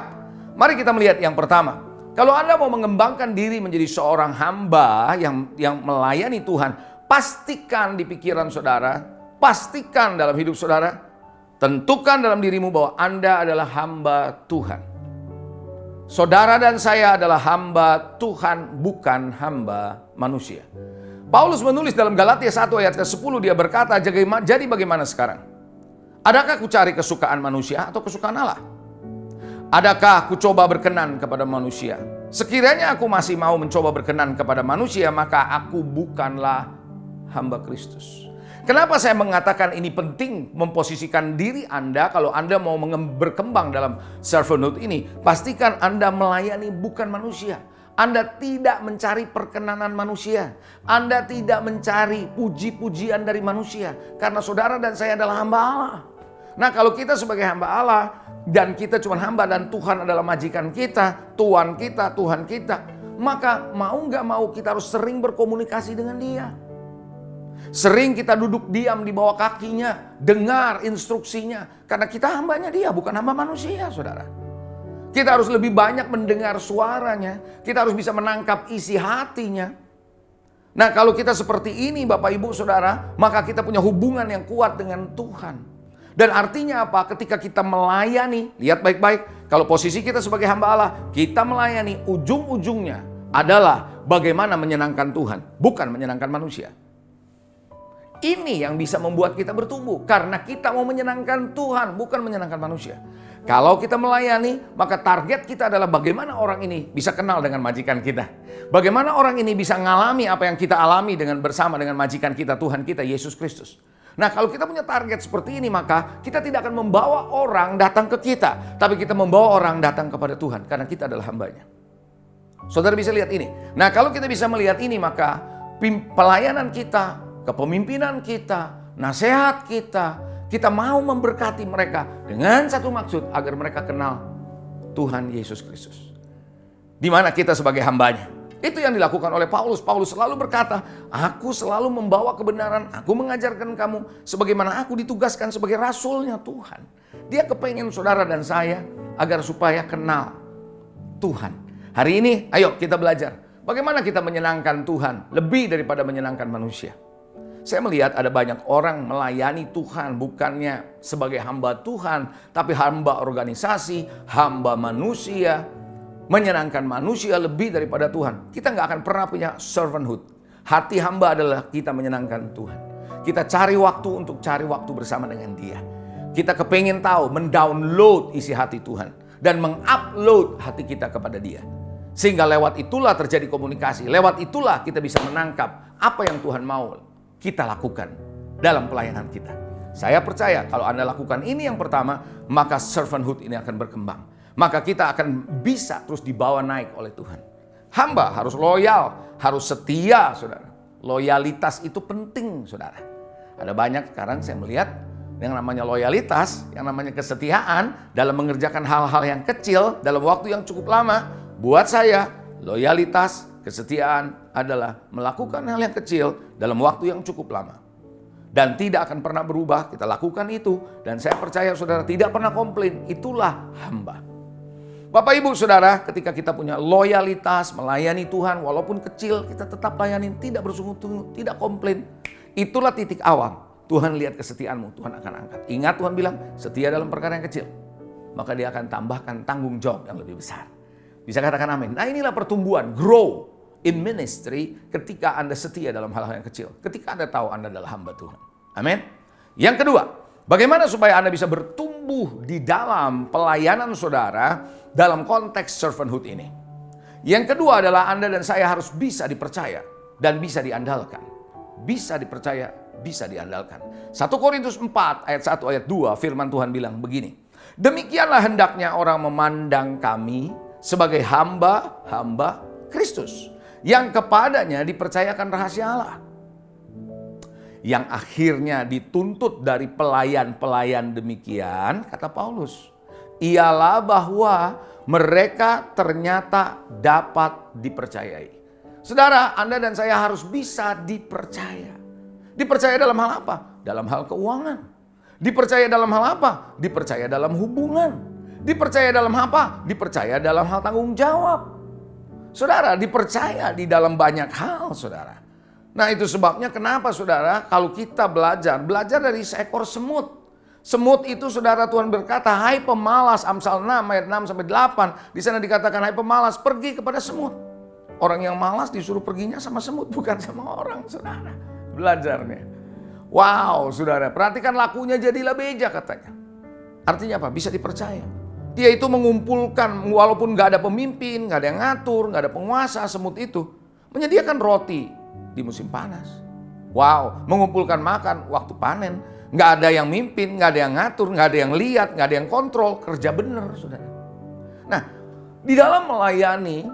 Speaker 5: Mari kita melihat yang pertama. Kalau Anda mau mengembangkan diri menjadi seorang hamba yang melayani Tuhan, pastikan di pikiran saudara, pastikan dalam hidup saudara, tentukan dalam dirimu bahwa Anda adalah hamba Tuhan. Saudara dan saya adalah hamba Tuhan, bukan hamba manusia. Paulus menulis dalam Galatia 1 ayat ke-10, dia berkata, jadi bagaimana sekarang? Adakah ku cari kesukaan manusia atau kesukaan Allah? Adakah ku coba berkenan kepada manusia? Sekiranya aku masih mau mencoba berkenan kepada manusia, maka aku bukanlah hamba Kristus. Kenapa saya mengatakan ini penting memposisikan diri Anda kalau Anda mau berkembang dalam servanthood ini? Pastikan Anda melayani bukan manusia. Anda tidak mencari perkenanan manusia. Anda tidak mencari puji-pujian dari manusia. Karena saudara dan saya adalah hamba Allah. Nah, kalau kita sebagai hamba Allah dan kita cuma hamba dan Tuhan adalah majikan kita, Tuhan kita, Tuhan kita, maka mau nggak mau kita harus sering berkomunikasi dengan Dia. Sering kita duduk diam di bawah kakinya, dengar instruksinya. Karena kita hambanya Dia, bukan hamba manusia, saudara. Kita harus lebih banyak mendengar suaranya. Kita harus bisa menangkap isi hatinya. Nah, kalau kita seperti ini Bapak Ibu Saudara, maka kita punya hubungan yang kuat dengan Tuhan. Dan artinya apa? Ketika kita melayani, lihat baik-baik, kalau posisi kita sebagai hamba Allah, kita melayani ujung-ujungnya adalah bagaimana menyenangkan Tuhan, bukan menyenangkan manusia. Ini yang bisa membuat kita bertumbuh, karena kita mau menyenangkan Tuhan, bukan menyenangkan manusia. Kalau kita melayani, maka target kita adalah bagaimana orang ini bisa kenal dengan majikan kita. Bagaimana orang ini bisa mengalami apa yang kita alami bersama dengan majikan kita, Tuhan kita, Yesus Kristus. Nah, kalau kita punya target seperti ini, maka kita tidak akan membawa orang datang ke kita, tapi kita membawa orang datang kepada Tuhan, karena kita adalah hambanya. Saudara bisa lihat ini. Nah, kalau kita bisa melihat ini, maka pelayanan kita, kepemimpinan kita, nasihat kita mau memberkati mereka dengan satu maksud, agar mereka kenal Tuhan Yesus Kristus. Di mana kita sebagai hambanya. Itu yang dilakukan oleh Paulus. Paulus selalu berkata, aku selalu membawa kebenaran, aku mengajarkan kamu sebagaimana aku ditugaskan sebagai rasulnya Tuhan. Dia kepengen saudara dan saya agar supaya kenal Tuhan. Hari ini, ayo kita belajar. Bagaimana kita menyenangkan Tuhan lebih daripada menyenangkan manusia. Saya melihat ada banyak orang melayani Tuhan bukannya sebagai hamba Tuhan, tapi hamba organisasi, hamba manusia, menyenangkan manusia lebih daripada Tuhan. Kita nggak akan pernah punya servanthood. Hati hamba adalah kita menyenangkan Tuhan. Kita cari waktu untuk cari waktu bersama dengan Dia. Kita kepengen tahu, mendownload isi hati Tuhan dan mengupload hati kita kepada Dia. Sehingga lewat itulah terjadi komunikasi. Lewat itulah kita bisa menangkap apa yang Tuhan mau kita lakukan dalam pelayanan kita. Saya percaya kalau Anda lakukan ini yang pertama, maka servanthood ini akan berkembang. Maka kita akan bisa terus dibawa naik oleh Tuhan. Hamba harus loyal, harus setia, saudara. Loyalitas itu penting, saudara. Ada banyak sekarang saya melihat yang namanya loyalitas, yang namanya kesetiaan dalam mengerjakan hal-hal yang kecil dalam waktu yang cukup lama. Buat saya, loyalitas, kesetiaan adalah melakukan hal yang kecil dalam waktu yang cukup lama. Dan tidak akan pernah berubah, kita lakukan itu. Dan saya percaya saudara tidak pernah komplain, itulah hamba. Bapak Ibu Saudara, ketika kita punya loyalitas melayani Tuhan, walaupun kecil kita tetap layani, tidak bersungguh-sungguh, tidak komplain. Itulah titik awal. Tuhan lihat kesetiaanmu, Tuhan akan angkat. Ingat Tuhan bilang, setia dalam perkara yang kecil. maka dia akan tambahkan tanggung jawab yang lebih besar. Bisa katakan amin. Nah inilah pertumbuhan, grow in ministry ketika Anda setia dalam hal-hal yang kecil. Ketika Anda tahu Anda adalah hamba Tuhan. Amin. Yang kedua, bagaimana supaya Anda bisa bertumbuh di dalam pelayanan saudara dalam konteks servanthood ini? Yang kedua adalah Anda dan saya harus bisa dipercaya dan bisa diandalkan. Bisa dipercaya, bisa diandalkan. 1 Korintus 4 ayat 1 ayat 2 firman Tuhan bilang begini. Demikianlah hendaknya orang memandang kami sebagai hamba-hamba Kristus yang kepadanya dipercayakan rahasia Allah. Yang akhirnya dituntut dari pelayan-pelayan demikian, kata Paulus, ialah bahwa mereka ternyata dapat dipercayai. Saudara, Anda dan saya harus bisa dipercaya. Dipercaya dalam hal apa? Dalam hal keuangan. Dipercaya dalam hal apa? Dipercaya dalam hubungan. Dipercaya dalam apa? Dipercaya dalam hal tanggung jawab. Saudara, dipercaya di dalam banyak hal, saudara. Nah itu sebabnya kenapa saudara, kalau kita belajar dari seekor semut. Semut itu saudara Tuhan berkata, hai pemalas, Amsal 6 ayat 6-8. Di sana dikatakan, hai pemalas, pergi kepada semut. Orang yang malas disuruh perginya sama semut, bukan sama orang, saudara. Belajarnya. Wow, saudara, perhatikan lakunya jadilah beja katanya. Artinya apa? Bisa dipercaya. Dia itu mengumpulkan, walaupun gak ada pemimpin, gak ada yang ngatur, gak ada penguasa, semut itu menyediakan roti di musim panas. Wow, mengumpulkan makan waktu panen. Gak ada yang mimpin, gak ada yang ngatur, gak ada yang lihat, gak ada yang kontrol. Kerja benar, saudara. Nah, di dalam melayani,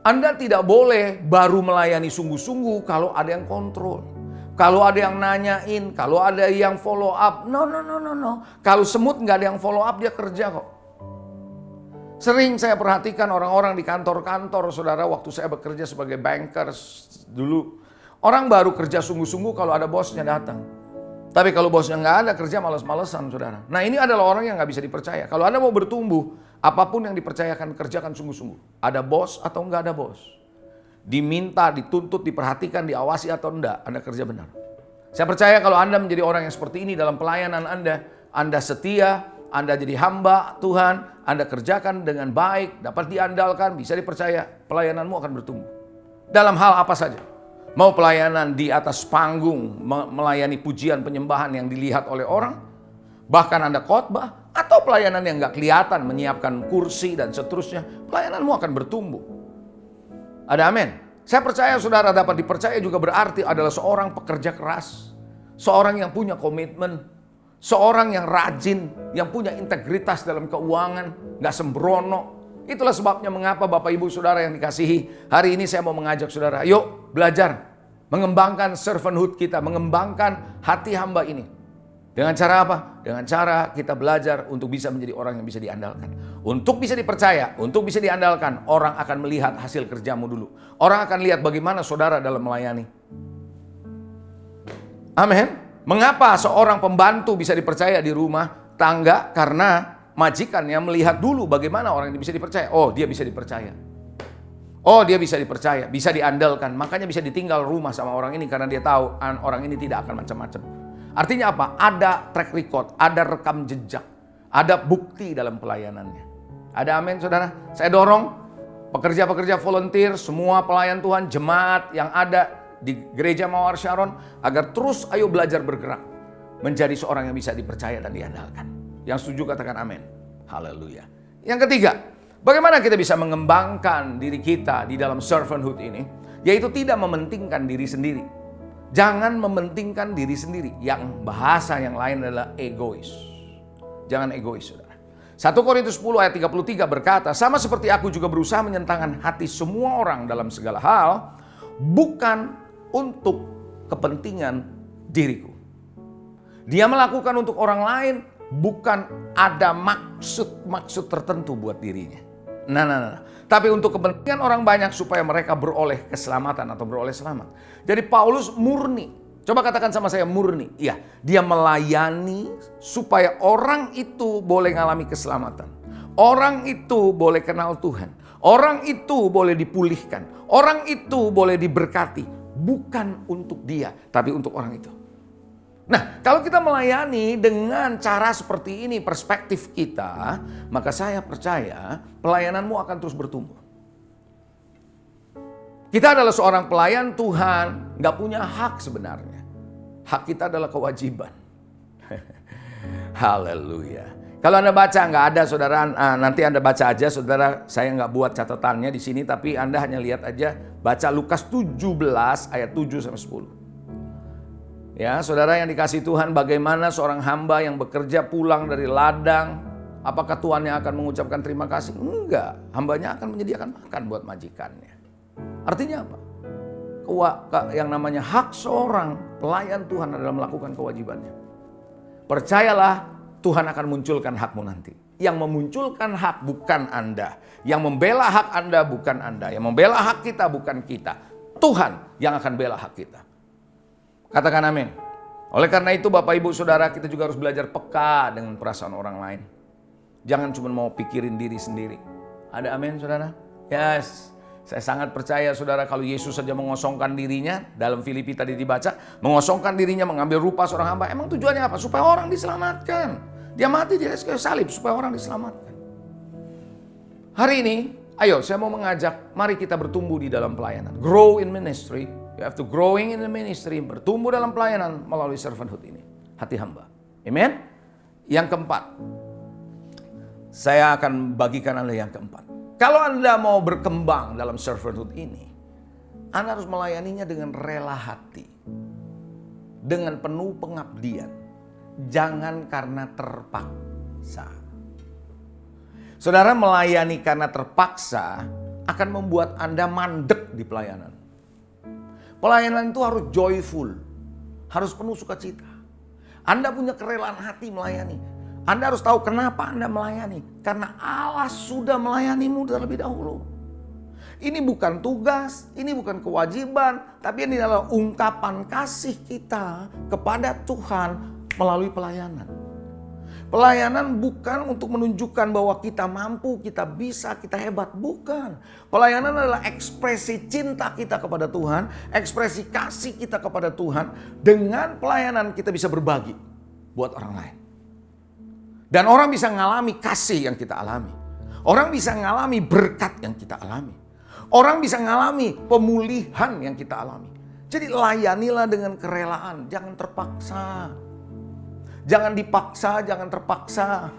Speaker 5: Anda tidak boleh baru melayani sungguh-sungguh kalau ada yang kontrol. Kalau ada yang nanyain, kalau ada yang follow up. No. Kalau semut nggak ada yang follow up, dia kerja kok. Sering saya perhatikan orang-orang di kantor-kantor, saudara, waktu saya bekerja sebagai bankers dulu. Orang baru kerja sungguh-sungguh kalau ada bosnya datang. Tapi kalau bosnya nggak ada, kerja males-malesan, saudara. Nah ini adalah orang yang nggak bisa dipercaya. Kalau Anda mau bertumbuh, apapun yang dipercayakan, kerjakan sungguh-sungguh. Ada bos atau nggak ada bos. Diminta, dituntut, diperhatikan, diawasi atau enggak, Anda kerja benar. Saya percaya kalau Anda menjadi orang yang seperti ini dalam pelayanan Anda setia, Anda jadi hamba Tuhan, Anda kerjakan dengan baik, dapat diandalkan, bisa dipercaya, pelayananmu akan bertumbuh. Dalam hal apa saja. Mau pelayanan di atas panggung, melayani pujian penyembahan yang dilihat oleh orang, bahkan Anda khotbah, atau pelayanan yang nggak kelihatan, menyiapkan kursi dan seterusnya, pelayananmu akan bertumbuh. Ada amin. Saya percaya saudara dapat dipercaya juga berarti adalah seorang pekerja keras, seorang yang punya komitmen, seorang yang rajin, yang punya integritas dalam keuangan, nggak sembrono. Itulah sebabnya mengapa Bapak Ibu Saudara yang dikasihi, hari ini saya mau mengajak saudara, yuk belajar mengembangkan servanthood kita, mengembangkan hati hamba ini. Dengan cara apa? Dengan cara kita belajar untuk bisa menjadi orang yang bisa diandalkan. Untuk bisa dipercaya, untuk bisa diandalkan, orang akan melihat hasil kerjamu dulu. Orang akan lihat bagaimana saudara dalam melayani. Amin. Mengapa seorang pembantu bisa dipercaya di rumah tangga? Karena majikannya melihat dulu bagaimana orang ini bisa dipercaya. Oh, dia bisa dipercaya. Oh, dia bisa dipercaya, bisa diandalkan. Makanya bisa ditinggal rumah sama orang ini karena dia tahu orang ini tidak akan macam-macam. Artinya apa? Ada track record, ada rekam jejak, ada bukti dalam pelayanannya. Ada amin, saudara? Saya dorong pekerja-pekerja volunteer, semua pelayan Tuhan, jemaat yang ada di Gereja Mawar Sharon, agar terus ayo belajar bergerak menjadi seorang yang bisa dipercaya dan diandalkan. Yang setuju katakan amin. Haleluya. Yang ketiga, bagaimana kita bisa mengembangkan diri kita di dalam servanthood ini? Yaitu tidak mementingkan diri sendiri. Jangan mementingkan diri sendiri. Yang bahasa yang lain adalah egois. Jangan egois, saudara. 1 Korintus 10 ayat 33 berkata, sama seperti aku juga berusaha menyenangkan hati semua orang dalam segala hal, bukan untuk kepentingan diriku. Dia melakukan untuk orang lain, bukan ada maksud tertentu buat dirinya. Nah. Tapi untuk kepentingan orang banyak supaya mereka beroleh keselamatan atau beroleh selamat. Jadi Paulus murni. Coba katakan sama saya murni. Iya, dia melayani supaya orang itu boleh mengalami keselamatan. Orang itu boleh kenal Tuhan. Orang itu boleh dipulihkan. Orang itu boleh diberkati. Bukan untuk dia, tapi untuk orang itu. Nah, kalau kita melayani dengan cara seperti ini, perspektif kita, maka saya percaya pelayananmu akan terus bertumbuh. Kita adalah seorang pelayan Tuhan, nggak punya hak sebenarnya. Hak kita adalah kewajiban. Haleluya. Kalau Anda baca, nggak ada saudara, nanti Anda baca aja saudara, saya nggak buat catatannya di sini, tapi Anda hanya lihat aja, baca Lukas 17 ayat 7-10. Ya, saudara yang dikasih Tuhan, bagaimana seorang hamba yang bekerja pulang dari ladang, apakah tuannya akan mengucapkan terima kasih? Enggak, hambanya akan menyediakan makan buat majikannya. Artinya apa? Yang namanya hak seorang pelayan Tuhan adalah melakukan kewajibannya. Percayalah, Tuhan akan munculkan hakmu nanti. Yang memunculkan hak bukan Anda. Yang membela hak Anda bukan Anda. Yang membela hak kita bukan kita. Tuhan yang akan bela hak kita. Katakan amin. Oleh karena itu Bapak Ibu Saudara, kita juga harus belajar peka dengan perasaan orang lain. Jangan cuma mau pikirin diri sendiri. Ada amin saudara? Yes. Saya sangat percaya saudara, kalau Yesus saja mengosongkan dirinya, dalam Filipi tadi dibaca, mengosongkan dirinya, mengambil rupa seorang hamba. Emang tujuannya apa? Supaya orang diselamatkan. Dia mati di atas kayu salib supaya orang diselamatkan. Hari ini, ayo saya mau mengajak, mari kita bertumbuh di dalam pelayanan. Grow in ministry. You have to growing in the ministry. Bertumbuh dalam pelayanan melalui servanthood ini. Hati hamba. Amen. Yang keempat. Saya akan bagikan Anda yang keempat. Kalau Anda mau berkembang dalam servanthood ini, Anda harus melayaninya dengan rela hati. Dengan penuh pengabdian. Jangan karena terpaksa. Saudara, melayani karena terpaksa akan membuat Anda mandek di pelayanan. Pelayanan itu harus joyful. Harus penuh sukacita. Anda punya kerelaan hati melayani. Anda harus tahu kenapa Anda melayani. Karena Allah sudah melayanimu terlebih dahulu. Ini bukan tugas, ini bukan kewajiban, tapi ini adalah ungkapan kasih kita kepada Tuhan melalui pelayanan. Pelayanan bukan untuk menunjukkan bahwa kita mampu, kita bisa, kita hebat. Bukan. Pelayanan adalah ekspresi cinta kita kepada Tuhan, ekspresi kasih kita kepada Tuhan. Dengan pelayanan kita bisa berbagi buat orang lain. Dan orang bisa mengalami kasih yang kita alami. Orang bisa mengalami berkat yang kita alami. Orang bisa mengalami pemulihan yang kita alami. Jadi layanilah dengan kerelaan, jangan terpaksa. Jangan dipaksa, jangan terpaksa.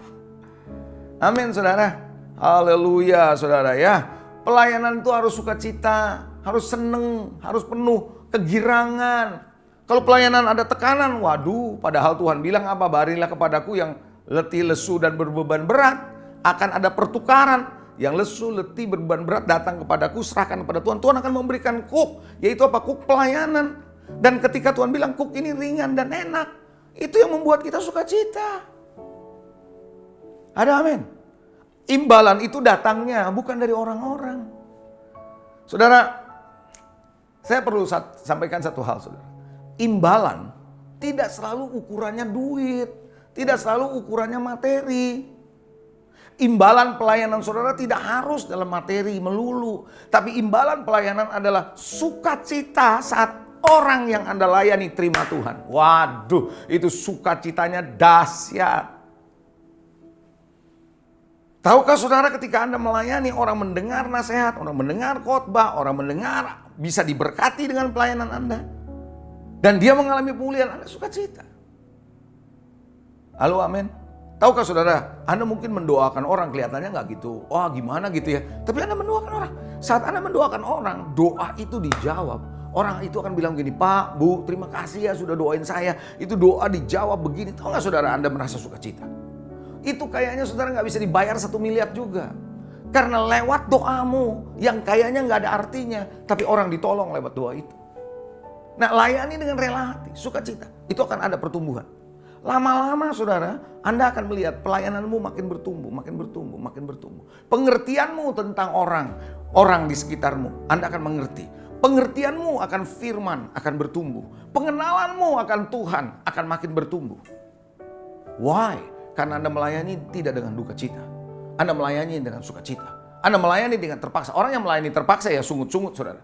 Speaker 5: Amin saudara. Haleluya saudara ya. Pelayanan itu harus sukacita, harus seneng, harus penuh kegirangan. Kalau pelayanan ada tekanan, waduh, padahal Tuhan bilang apa? Barilah kepadaku yang letih, lesu, dan berbeban berat. Akan ada pertukaran. Yang lesu, letih, berbeban berat datang kepadaku, serahkan kepada Tuhan. Tuhan akan memberikan kuk, yaitu apa? Kuk pelayanan. Dan ketika Tuhan bilang kuk ini ringan dan enak, itu yang membuat kita sukacita. Ada amin. Imbalan itu datangnya bukan dari orang-orang. Saudara, saya perlu sampaikan satu hal saudara. Imbalan tidak selalu ukurannya duit. Tidak selalu ukurannya materi. Imbalan pelayanan saudara tidak harus dalam materi melulu. Tapi imbalan pelayanan adalah sukacita saat orang yang Anda layani terima Tuhan. Waduh, itu sukacitanya dahsyat. Tahukah saudara ketika Anda melayani, orang mendengar nasihat, orang mendengar khotbah, orang mendengar bisa diberkati dengan pelayanan Anda. Dan dia mengalami pemulihan, Anda sukacita. Halo amin. Tahukah saudara, Anda mungkin mendoakan orang kelihatannya nggak gitu. Wah gimana gitu ya. Tapi Anda mendoakan orang. Saat Anda mendoakan orang, doa itu dijawab. Orang itu akan bilang gini, Pak, Bu, terima kasih ya sudah doain saya. Itu doa dijawab begini. Tahu nggak saudara, Anda merasa sukacita? Itu kayaknya saudara nggak bisa dibayar 1 miliar juga. Karena lewat doamu yang kayaknya nggak ada artinya. Tapi orang ditolong lewat doa itu. Nah layani dengan rela hati, sukacita. Itu akan ada pertumbuhan. Lama-lama saudara, Anda akan melihat pelayananmu makin bertumbuh, makin bertumbuh, makin bertumbuh. Pengertianmu tentang orang di sekitarmu, Anda akan mengerti. Pengertianmu akan firman akan bertumbuh. Pengenalanmu akan Tuhan akan makin bertumbuh. Why? Karena Anda melayani tidak dengan duka cita. Anda melayani dengan sukacita. Anda melayani dengan terpaksa. Orang yang melayani terpaksa ya sungut-sungut saudara.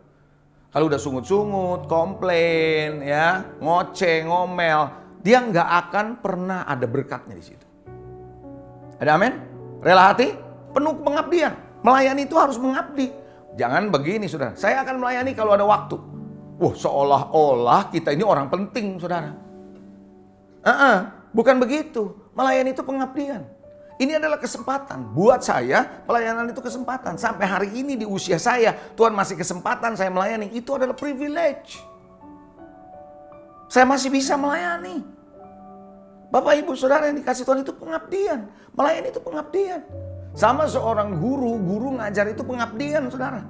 Speaker 5: Kalau udah sungut-sungut, komplain, ya, ngoceh, ngomel, dia nggak akan pernah ada berkatnya di situ. Ada amin? Rela hati, penuh pengabdian. Melayani itu harus mengabdi. Jangan begini saudara, saya akan melayani kalau ada waktu. Seolah-olah kita ini orang penting saudara. Bukan begitu. Melayani itu pengabdian. Ini adalah kesempatan. Buat saya, pelayanan itu kesempatan. Sampai hari ini di usia saya, Tuhan masih kesempatan saya melayani. Itu adalah privilege. Saya masih bisa melayani. Bapak ibu saudara yang dikasih Tuhan itu pengabdian. Melayani itu pengabdian. Sama seorang guru ngajar itu pengabdian saudara.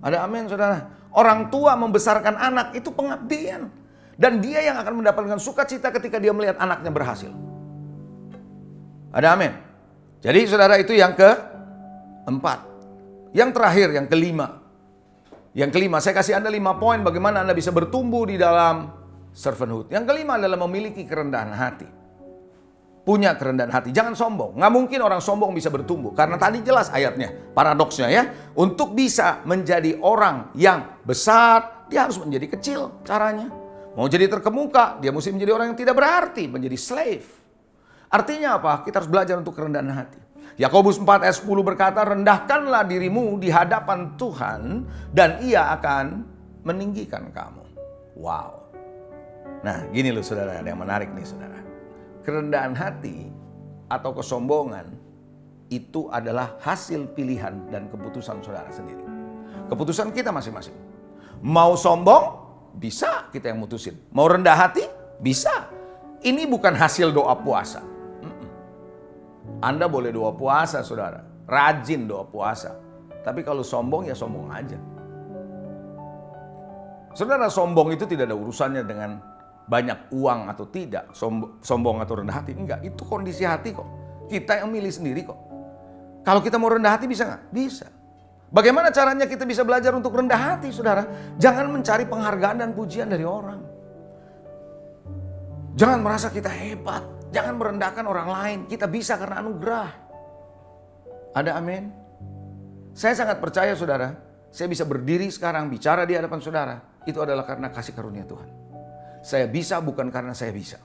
Speaker 5: Ada amin saudara. Orang tua membesarkan anak itu pengabdian. Dan dia yang akan mendapatkan sukacita ketika dia melihat anaknya berhasil. Ada amin. Jadi saudara itu yang keempat. Yang terakhir, yang kelima. Yang kelima, saya kasih Anda 5 poin bagaimana Anda bisa bertumbuh di dalam servanthood. Yang kelima adalah memiliki kerendahan hati. Punya kerendahan hati, jangan sombong. Nggak mungkin orang sombong bisa bertumbuh. Karena tadi jelas ayatnya, paradoksnya ya. Untuk bisa menjadi orang yang besar, dia harus menjadi kecil caranya. Mau jadi terkemuka, dia mesti menjadi orang yang tidak berarti, menjadi slave. Artinya apa? Kita harus belajar untuk kerendahan hati. Yakobus 4 ayat 10 berkata, rendahkanlah dirimu di hadapan Tuhan dan Ia akan meninggikan kamu. Wow. Nah gini loh saudara, ada yang menarik nih saudara. Kerendahan hati atau kesombongan itu adalah hasil pilihan dan keputusan saudara sendiri. Keputusan kita masing-masing. Mau sombong, bisa kita yang mutusin. Mau rendah hati, bisa. Ini bukan hasil doa puasa. Anda boleh doa puasa saudara, rajin doa puasa. Tapi kalau sombong ya sombong aja. Saudara, sombong itu tidak ada urusannya dengan banyak uang atau tidak, sombong atau rendah hati. Enggak, itu kondisi hati kok. Kita yang milih sendiri kok. Kalau kita mau rendah hati bisa nggak? Bisa. Bagaimana caranya kita bisa belajar untuk rendah hati saudara? Jangan mencari penghargaan dan pujian dari orang. Jangan merasa kita hebat. Jangan merendahkan orang lain. Kita bisa karena anugerah. Ada amin? Saya sangat percaya saudara. Saya bisa berdiri sekarang bicara di hadapan saudara. Itu adalah karena kasih karunia Tuhan. Saya bisa bukan karena saya bisa.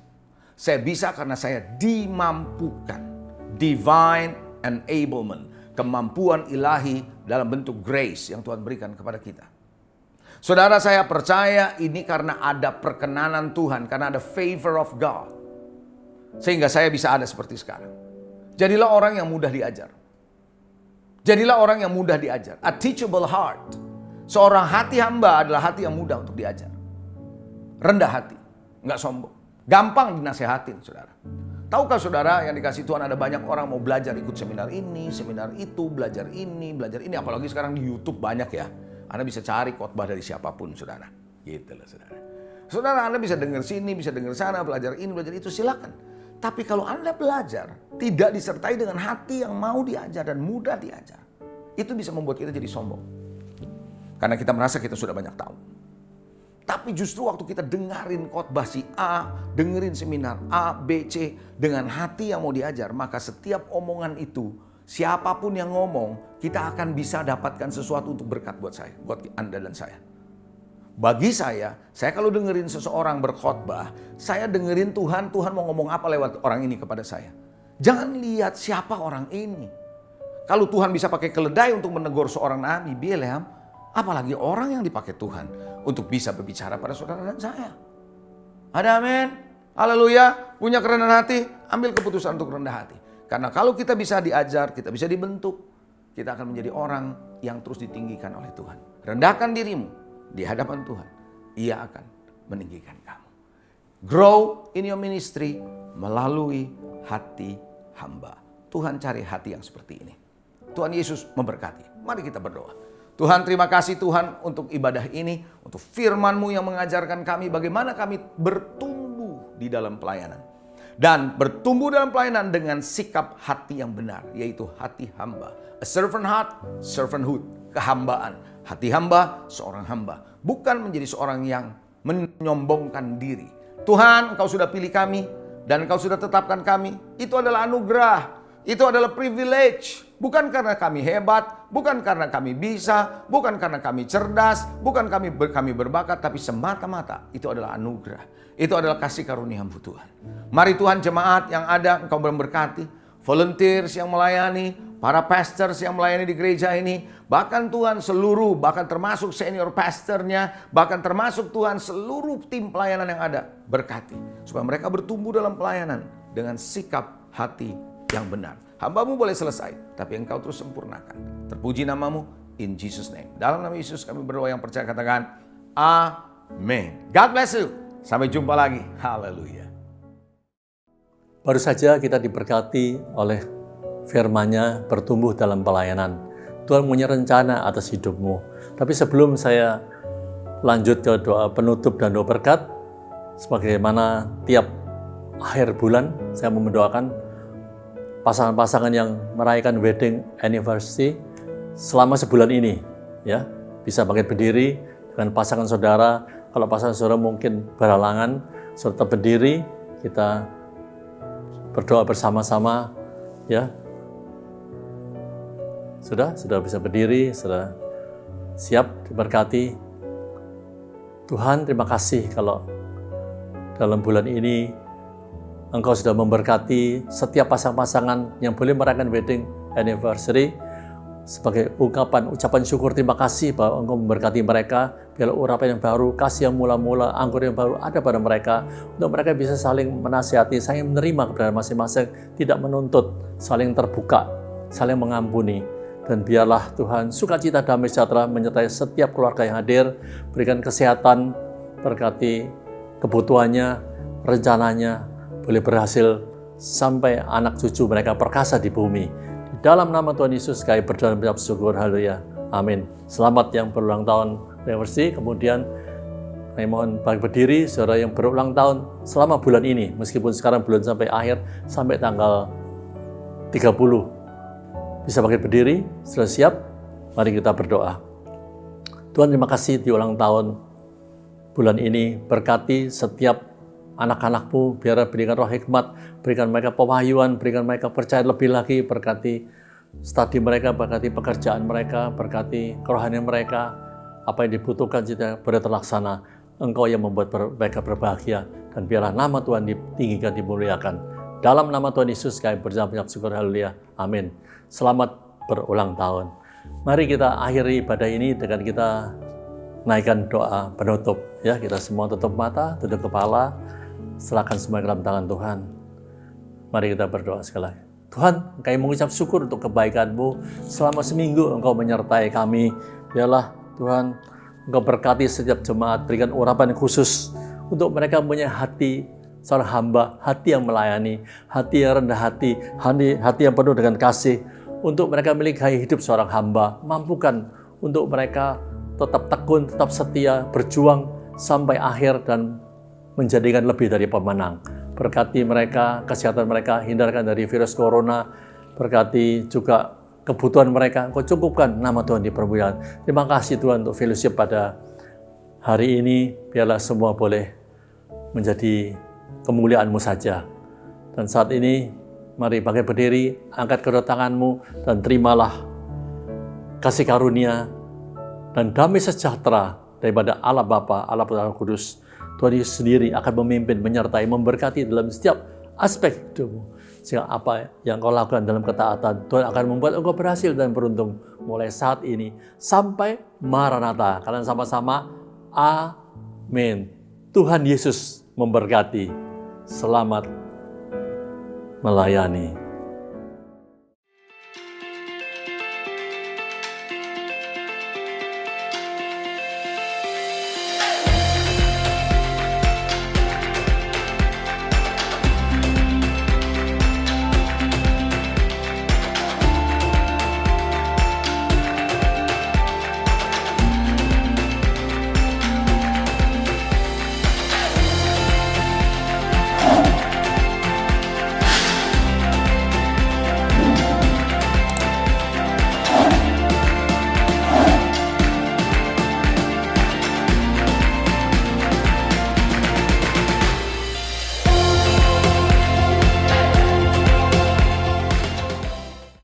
Speaker 5: Saya bisa karena saya dimampukan. Divine enablement. Kemampuan ilahi dalam bentuk grace yang Tuhan berikan kepada kita. Saudara, saya percaya ini karena ada perkenanan Tuhan. Karena ada favor of God. Sehingga saya bisa ada seperti sekarang. Jadilah orang yang mudah diajar. Jadilah orang yang mudah diajar. A teachable heart. Seorang hati hamba adalah hati yang mudah untuk diajar. Rendah hati, nggak sombong. Gampang dinasehatin saudara. Tahukah saudara yang dikasih Tuhan ada banyak orang mau belajar ikut seminar ini, seminar itu, belajar ini. Apalagi sekarang di YouTube banyak ya. Anda bisa cari khotbah dari siapapun saudara. Gitu loh saudara. Saudara, Anda bisa dengar sini, bisa dengar sana, belajar ini, belajar itu, silakan. Tapi kalau Anda belajar tidak disertai dengan hati yang mau diajar dan mudah diajar, itu bisa membuat kita jadi sombong. Karena kita merasa kita sudah banyak tahu. Tapi justru waktu kita dengerin khotbah si A, dengerin seminar A, B, C dengan hati yang mau diajar, maka setiap omongan itu, siapapun yang ngomong, kita akan bisa dapatkan sesuatu untuk berkat buat saya, buat Anda dan saya. Bagi saya kalau dengerin seseorang berkhotbah, saya dengerin Tuhan mau ngomong apa lewat orang ini kepada saya. Jangan lihat siapa orang ini. Kalau Tuhan bisa pakai keledai untuk menegur seorang nabi, Bileam, apalagi orang yang dipakai Tuhan untuk bisa berbicara pada saudara dan saya. Ada amin? Haleluya. Punya kerendahan hati, ambil keputusan untuk rendah hati. Karena kalau kita bisa diajar, kita bisa dibentuk, kita akan menjadi orang yang terus ditinggikan oleh Tuhan. Rendahkan dirimu di hadapan Tuhan. Ia akan meninggikan kamu. Grow in your ministry melalui hati hamba. Tuhan cari hati yang seperti ini. Tuhan Yesus memberkati. Mari kita berdoa. Tuhan, terima kasih Tuhan untuk ibadah ini, untuk firman-Mu yang mengajarkan kami bagaimana kami bertumbuh di dalam pelayanan. Dan bertumbuh dalam pelayanan dengan sikap hati yang benar, yaitu hati hamba. A servant heart, servanthood, kehambaan. Hati hamba, seorang hamba. Bukan menjadi seorang yang menyombongkan diri. Tuhan, Engkau sudah pilih kami dan Engkau sudah tetapkan kami. Itu adalah anugerah, itu adalah privilege. bukan karena kami hebat, bukan karena kami bisa, bukan karena kami cerdas, bukan kami berbakat, tapi semata-mata itu adalah anugerah. Itu adalah kasih karunia-Mu Tuhan. Mari Tuhan, jemaat yang ada Engkau memberkati, volunteers yang melayani, para pastors yang melayani di gereja ini, bahkan Tuhan seluruh, bahkan termasuk senior pastornya, bahkan termasuk Tuhan seluruh tim pelayanan yang ada, berkati. Supaya mereka bertumbuh dalam pelayanan dengan sikap hati yang benar. Hamba-Mu boleh selesai, tapi Engkau terus sempurnakan. Terpuji nama-Mu, in Jesus name. Dalam nama Yesus kami berdoa, yang percaya katakan, amin. God bless you. Sampai jumpa lagi. Haleluya.
Speaker 6: Baru saja kita diberkati oleh firman-Nya bertumbuh dalam pelayanan. Tuhan punya rencana atas hidupmu. Tapi sebelum saya lanjut ke doa penutup dan doa berkat, sebagaimana tiap akhir bulan saya mau mendoakan pasangan-pasangan yang merayakan wedding anniversary selama sebulan ini, ya. Bisa bangkit berdiri dengan pasangan saudara. Kalau pasangan saudara mungkin berhalangan, serta berdiri, kita berdoa bersama-sama, ya. Sudah bisa berdiri, sudah siap diberkati. Tuhan, terima kasih kalau dalam bulan ini Engkau sudah memberkati setiap pasangan-pasangan yang boleh merayakan wedding anniversary sebagai ucapan syukur terima kasih bahwa Engkau memberkati mereka, biarlah urapan yang baru, kasih yang mula-mula, anggur yang baru ada pada mereka, untuk mereka bisa saling menasihati, saling menerima kebenaran masing-masing, tidak menuntut, saling terbuka, saling mengampuni. Dan biarlah Tuhan sukacita damai sejahtera menyertai setiap keluarga yang hadir, berikan kesehatan, berkati kebutuhannya, rencananya, boleh berhasil sampai anak cucu mereka perkasa di bumi. Di dalam nama Tuhan Yesus kami berdoa dan mengucap syukur, haleluya, amin. Selamat yang berulang tahun anniversary. Kemudian kami mohon bangkit berdiri, saudara yang berulang tahun selama bulan ini, meskipun sekarang belum sampai akhir, sampai tanggal 30. Bisa bangkit berdiri, sudah siap? Mari kita berdoa. Tuhan, terima kasih di ulang tahun bulan ini, berkati setiap anak-anak-Mu, biar berikan roh hikmat, berikan mereka pewahyuan, berikan mereka percaya lebih lagi, berkati studi mereka, berkati pekerjaan mereka, berkati kerohanian mereka, apa yang dibutuhkan jika boleh terlaksana. Engkau yang membuat mereka berbahagia, dan biarlah nama Tuhan ditinggikan, dimuliakan. Dalam nama Tuhan Yesus kami berdoa banyak syukur, haleluya, amin. Selamat berulang tahun. Mari kita akhiri ibadah ini dengan kita naikkan doa penutup. Ya, kita semua tutup mata, tutup kepala, serahkan semua ke dalam tangan Tuhan. Mari kita berdoa sekali lagi. Tuhan, kami mengucap syukur untuk kebaikan-Mu. Selama seminggu Engkau menyertai kami. Biarlah Tuhan, Engkau berkati setiap jemaat, berikan urapan khusus untuk mereka punya hati seorang hamba, hati yang melayani, hati yang rendah hati, hati yang penuh dengan kasih, untuk mereka memiliki hidup seorang hamba. Mampukan untuk mereka tetap tekun, tetap setia, berjuang sampai akhir dan menjadikan lebih dari pemenang. Berkati mereka, kesehatan mereka, hindarkan dari virus corona, berkati juga kebutuhan mereka, Engkau cukupkan, nama Tuhan dipermuliakan. Terima kasih Tuhan untuk fellowship pada hari ini, biarlah semua boleh menjadi kemuliaan-Mu saja. Dan saat ini, mari bangkit berdiri, angkat kedua tangan-Mu, dan terimalah kasih karunia dan damai sejahtera daripada Allah Bapa, Allah Putra, Allah Kudus. Tuhan Yesus sendiri akan memimpin, menyertai, memberkati dalam setiap aspek hidupmu. Sehingga apa yang kau lakukan dalam ketaatan, Tuhan akan membuat engkau berhasil dan beruntung mulai saat ini sampai Maranatha. Kalian sama-sama, amin. Tuhan Yesus memberkati. Selamat melayani.